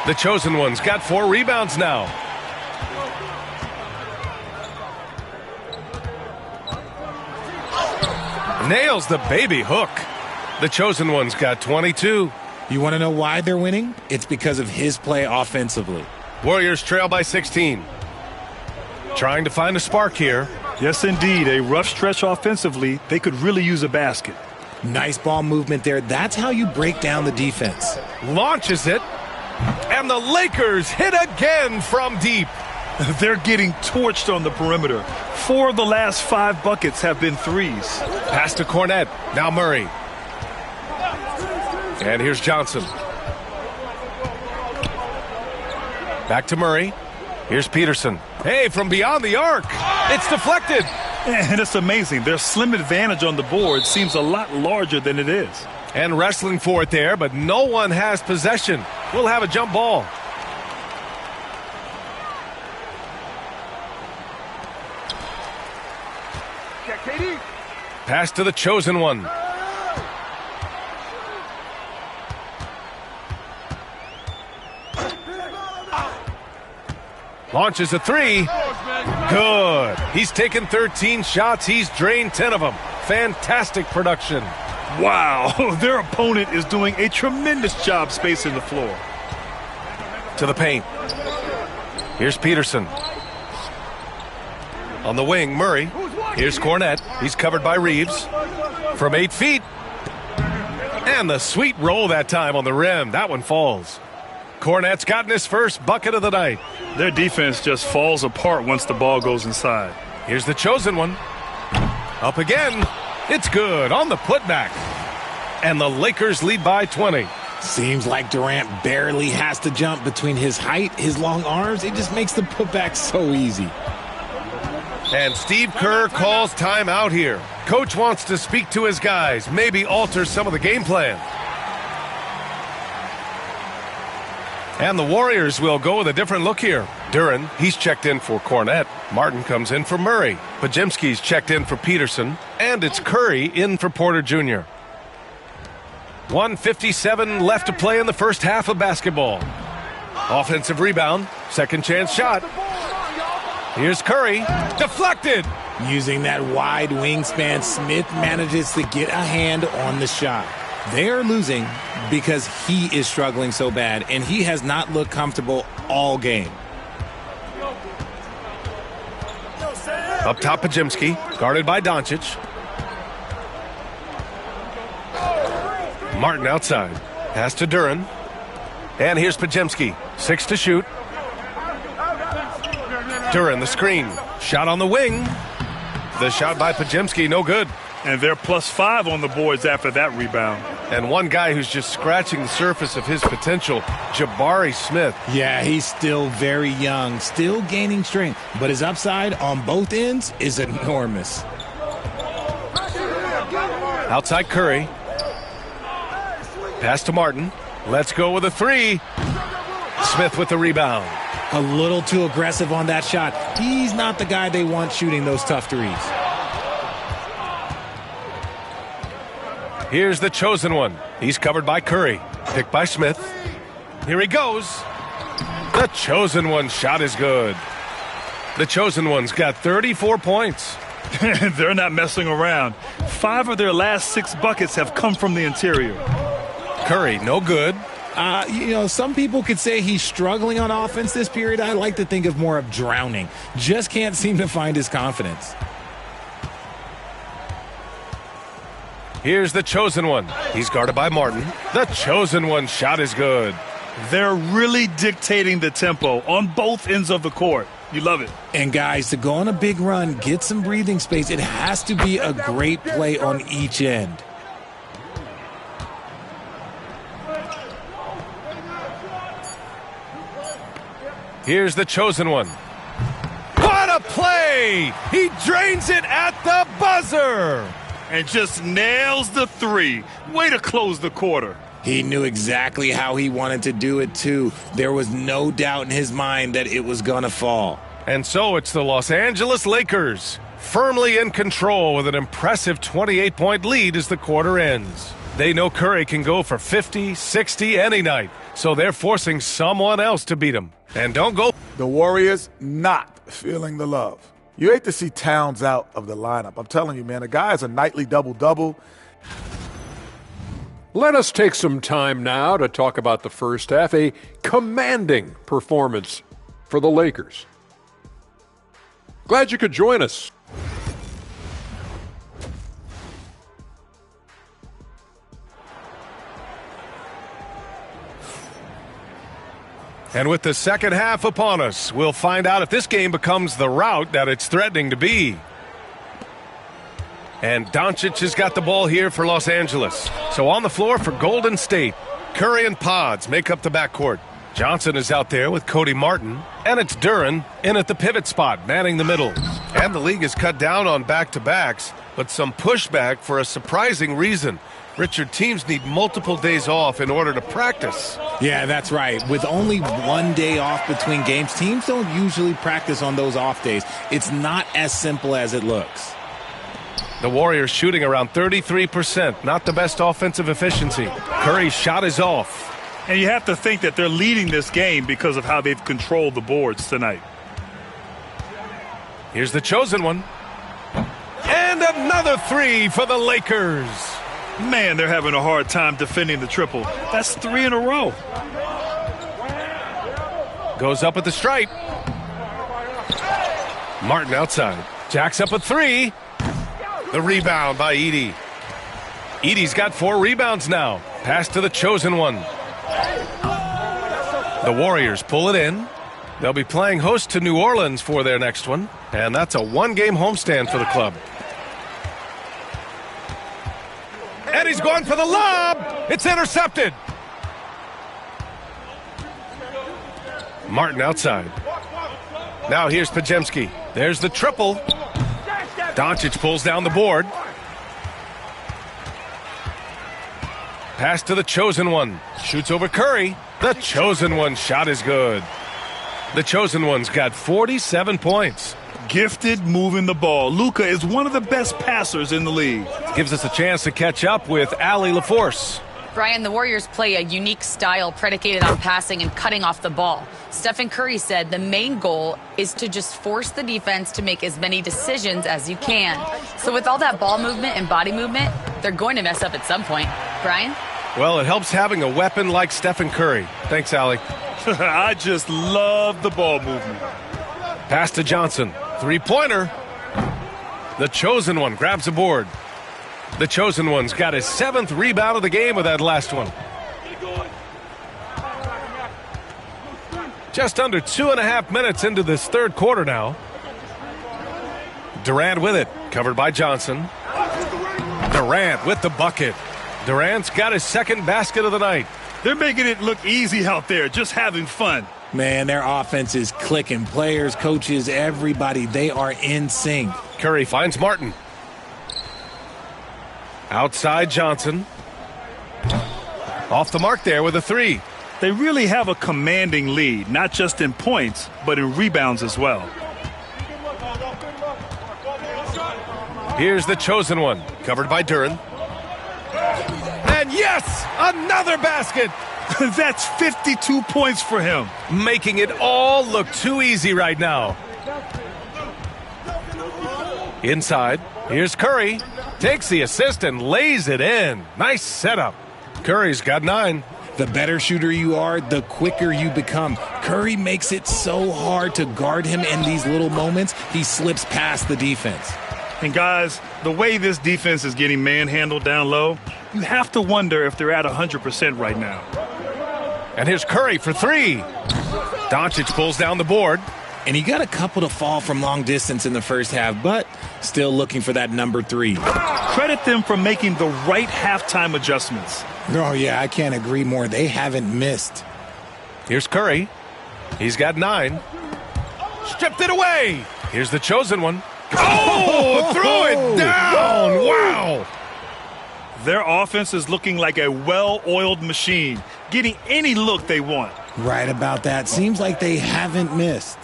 The chosen one's got 4 rebounds now. Nails the baby hook. The chosen one's got 22. You want to know why they're winning? It's because of his play offensively. Warriors trail by 16. Trying to find a spark here. Yes, indeed. A rough stretch offensively. They could really use a basket. Nice ball movement there. That's how you break down the defense. Launches it. And the Lakers hit again from deep. They're getting torched on the perimeter. 4 of the last 5 buckets have been threes. Pass to Cornette. Now Murray. And here's Johnson. Back to Murray. Here's Peterson. Hey, from beyond the arc. It's deflected. And it's amazing. Their slim advantage on the board seems a lot larger than it is. And wrestling for it there, but no one has possession. We'll have a jump ball. Pass to the chosen one. Launches a 3. Good. He's taken 13 shots. He's drained 10 of them. Fantastic production. Wow. Their opponent is doing a tremendous job spacing the floor. To the paint. Here's Peterson. On the wing, Murray. Here's Cornette. He's covered by Reeves. From 8 feet. And the sweet roll that time on the rim. That one falls. Cornette's gotten his first bucket of the night. Their defense just falls apart once the ball goes inside. Here's the chosen one. Up again. It's good on the putback. And the Lakers lead by 20. Seems like Durant barely has to jump between his height, his long arms. It just makes the putback so easy. And Steve Kerr calls timeout here. Coach wants to speak to his guys, maybe alter some of the game plan. And the Warriors will go with a different look here. Duren, he's checked in for Cornette. Martin comes in for Murray. Pajemski's checked in for Peterson. And it's Curry in for Porter Jr. 1:57 left to play in the first half of basketball. Offensive rebound. Second chance shot. Here's Curry. Deflected. Using that wide wingspan, Smith manages to get a hand on the shot. They're losing because he is struggling so bad, and he has not looked comfortable all game. Up top, Pajemski, guarded by Doncic. Martin outside. Pass to Duran. And here's Pajemski. 6 to shoot. Duran, the screen. Shot on the wing. The shot by Pajemski, no good. And they're +5 on the boards after that rebound. And one guy who's just scratching the surface of his potential, Jabari Smith. Yeah, he's still very young, still gaining strength, but his upside on both ends is enormous. Outside Curry. Pass to Martin. Let's go with a 3. Smith with the rebound. A little too aggressive on that shot. He's not the guy they want shooting those tough threes. Here's the chosen one. He's covered by Curry. Picked by Smith. Here he goes. The chosen one shot is good. The chosen one's got 34 points. They're not messing around. 5 of their last 6 buckets have come from the interior. Curry, no good. Some people could say he's struggling on offense this period. I like to think of more of drowning. Just can't seem to find his confidence. Here's the chosen one. He's guarded by Martin. The chosen one shot is good. They're really dictating the tempo on both ends of the court. You love it. And guys, to go on a big run, get some breathing space, it has to be a great play on each end. Here's the chosen one. What a play! He drains it at the buzzer! And just nails the 3. Way to close the quarter. He knew exactly how he wanted to do it, too. There was no doubt in his mind that it was going to fall. And so it's the Los Angeles Lakers, firmly in control with an impressive 28-point lead as the quarter ends. They know Curry can go for 50, 60 any night, so they're forcing someone else to beat him. And don't go. The Warriors not feeling the love. You hate to see Towns out of the lineup. I'm telling you, man, a guy has a nightly double-double. Let us take some time now to talk about the first half, a commanding performance for the Lakers. Glad you could join us. And with the second half upon us, we'll find out if this game becomes the rout that it's threatening to be. And Doncic has got the ball here for Los Angeles. So on the floor for Golden State, Curry and Pods make up the backcourt. Johnson is out there with Cody Martin. And it's Duran in at the pivot spot, manning the middle. And the league has cut down on back-to-backs, but some pushback for a surprising reason. Richard, teams need multiple days off in order to practice. Yeah, that's right. With only 1 day off between games, teams don't usually practice on those off days. It's not as simple as it looks. The Warriors shooting around 33%, not the best offensive efficiency. Curry's shot is off. And you have to think that they're leading this game because of how they've controlled the boards tonight. Here's the chosen one. And another 3 for the Lakers. Man, they're having a hard time defending the triple. That's 3 in a row. Goes up at the stripe. Martin outside. Jacks up a 3. The rebound by Edey. Edey's got 4 rebounds now. Pass to the chosen one. The Warriors pull it in. They'll be playing host to New Orleans for their next one. And that's a 1-game homestand for the club. And he's going for the lob. It's intercepted. Martin outside. Now here's Pajemski. There's the triple. Doncic pulls down the board. Pass to the chosen one. Shoots over Curry. The chosen one shot is good. The chosen one's got 47 points. Gifted moving the ball. Luka is one of the best passers in the league. Gives us a chance to catch up with Allie LaForce. Brian, the Warriors play a unique style predicated on passing and cutting off the ball. Stephen Curry said the main goal is to just force the defense to make as many decisions as you can. So with all that ball movement and body movement, they're going to mess up at some point. Brian? Well, it helps having a weapon like Stephen Curry. Thanks, Allie. I just love the ball movement. Pass to Johnson. Three-pointer. The chosen one grabs a board. The chosen one's got his 7th rebound of the game with that last one. Just under 2.5 minutes into this third quarter now. Durant with it, covered by Johnson. Durant with the bucket. Durant's got his 2nd basket of the night. They're making it look easy out there, just having fun. Man, their offense is clicking. Players, coaches, everybody, they are in sync. Curry finds Martin. Outside Johnson. Off the mark there with a 3. They really have a commanding lead, not just in points, but in rebounds as well. Here's the chosen one, covered by Duren. And yes, another basket. That's 52 points for him. Making it all look too easy right now. Inside, here's Curry. Takes the assist and lays it in. Nice setup. Curry's got 9. The better shooter you are, the quicker you become. Curry makes it so hard to guard him in these little moments. He slips past the defense. And guys, the way this defense is getting manhandled down low, you have to wonder if they're at 100% right now. And here's Curry for 3. Doncic pulls down the board. And he got a couple to fall from long distance in the first half, but still looking for that number 3. Credit them for making the right halftime adjustments. Oh, yeah, I can't agree more. They haven't missed. Here's Curry. He's got 9. Stripped it away. Here's the chosen one. Oh, throw it down. Wow. Their offense is looking like a well-oiled machine, getting any look they want. Right about that. Seems like they haven't missed.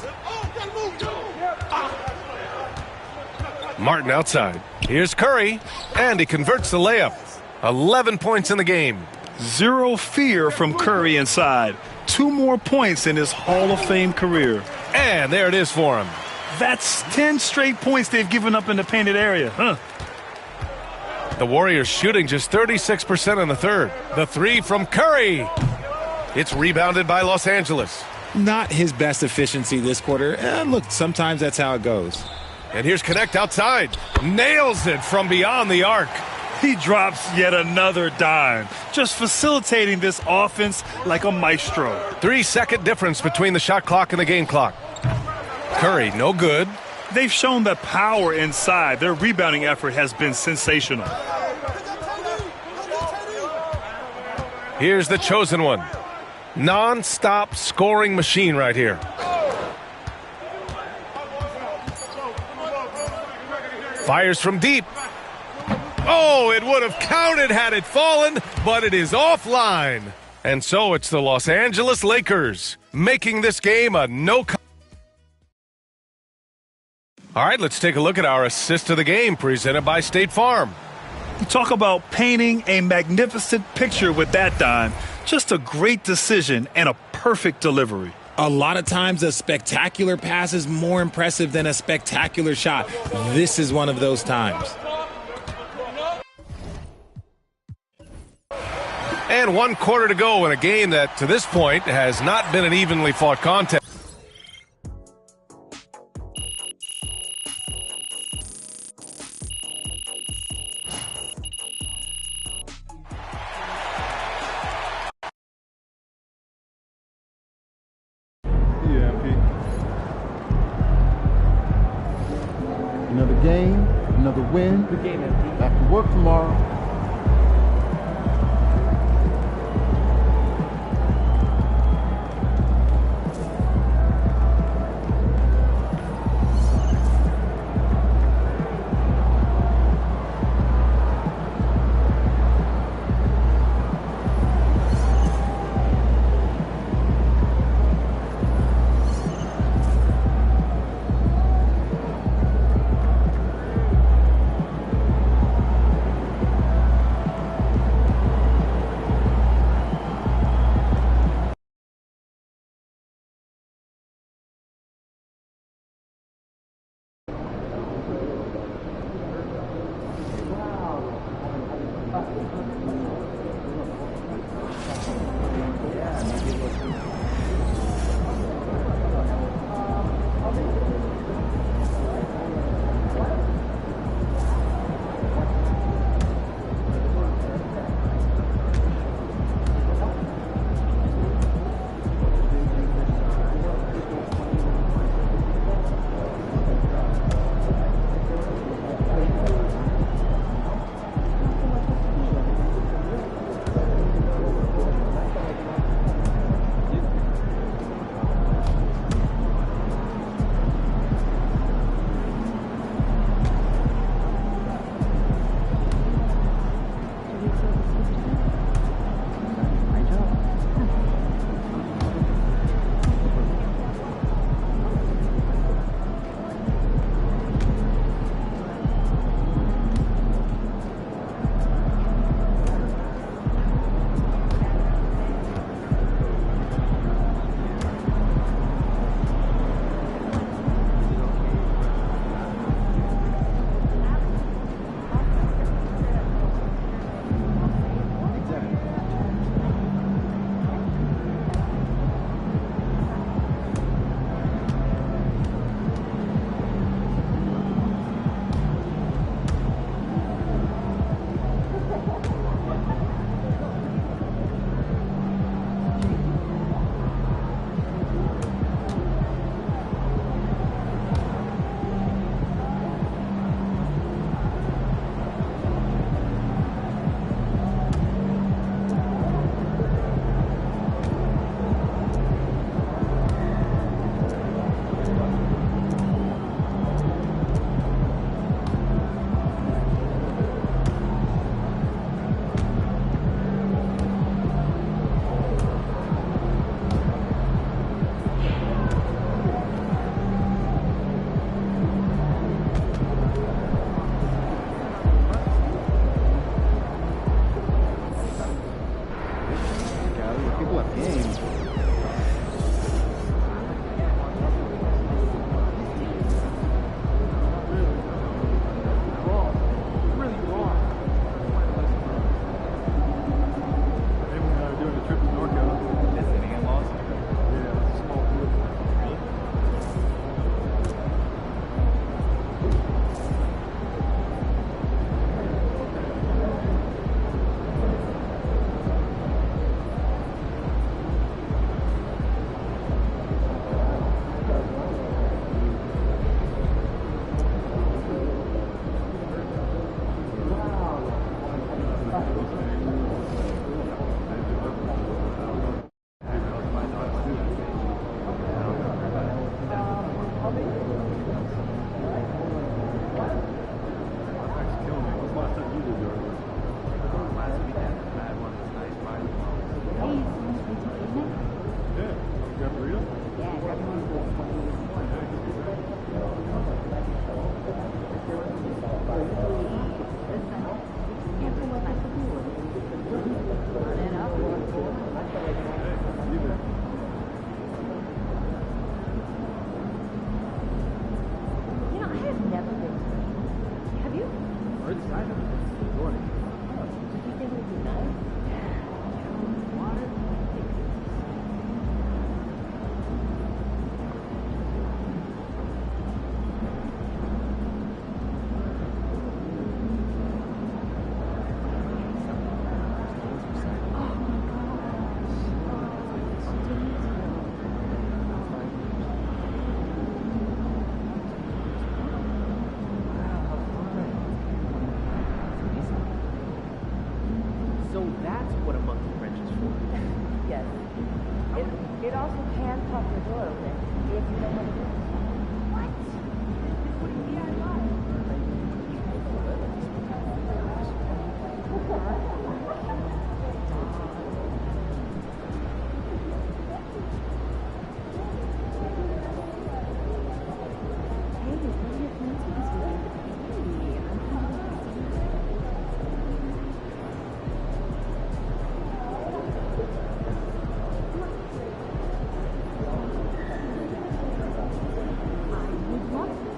Martin outside. Here's Curry, and he converts the layup. 11 points in the game. Zero fear from Curry inside. 2 more points in his Hall of Fame career. And there it is for him. That's 10 straight points they've given up in the painted area, huh? The Warriors shooting just 36% in the third. The 3 from Curry. It's rebounded by Los Angeles. Not his best efficiency this quarter. Look, sometimes that's how it goes. And here's Connect outside. Nails it from beyond the arc. He drops yet another dime, just facilitating this offense like a maestro. 3-second difference between the shot clock and the game clock. Curry, no good. They've shown the power inside. Their rebounding effort has been sensational. Here's the chosen one. Non-stop scoring machine right here. Fires from deep. Oh, it would have counted had it fallen, but it is offline. And so it's the Los Angeles Lakers making this game a no. All right, let's take a look at our assist of the game presented by State Farm. You talk about painting a magnificent picture with that dime. Just a great decision and a perfect delivery. A lot of times a spectacular pass is more impressive than a spectacular shot. This is one of those times. And 1 quarter to go in a game that, to this point, has not been an evenly fought contest. Another game, another win. Good game, MP. Back to work tomorrow. It also can pop the door open if you know what it is. What?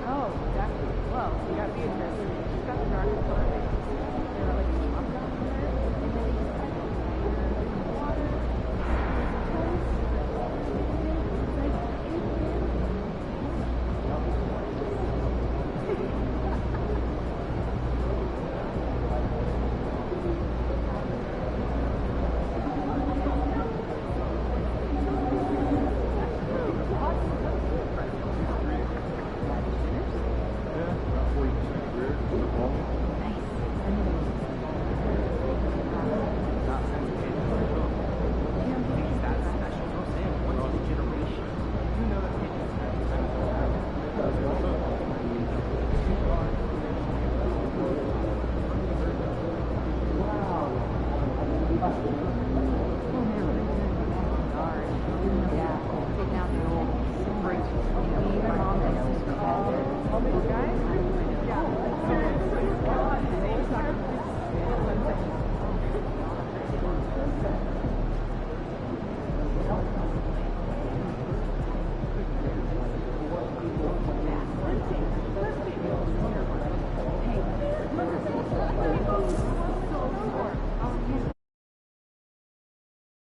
Oh, exactly. Well, you got Beatrice. She's got the darkest color.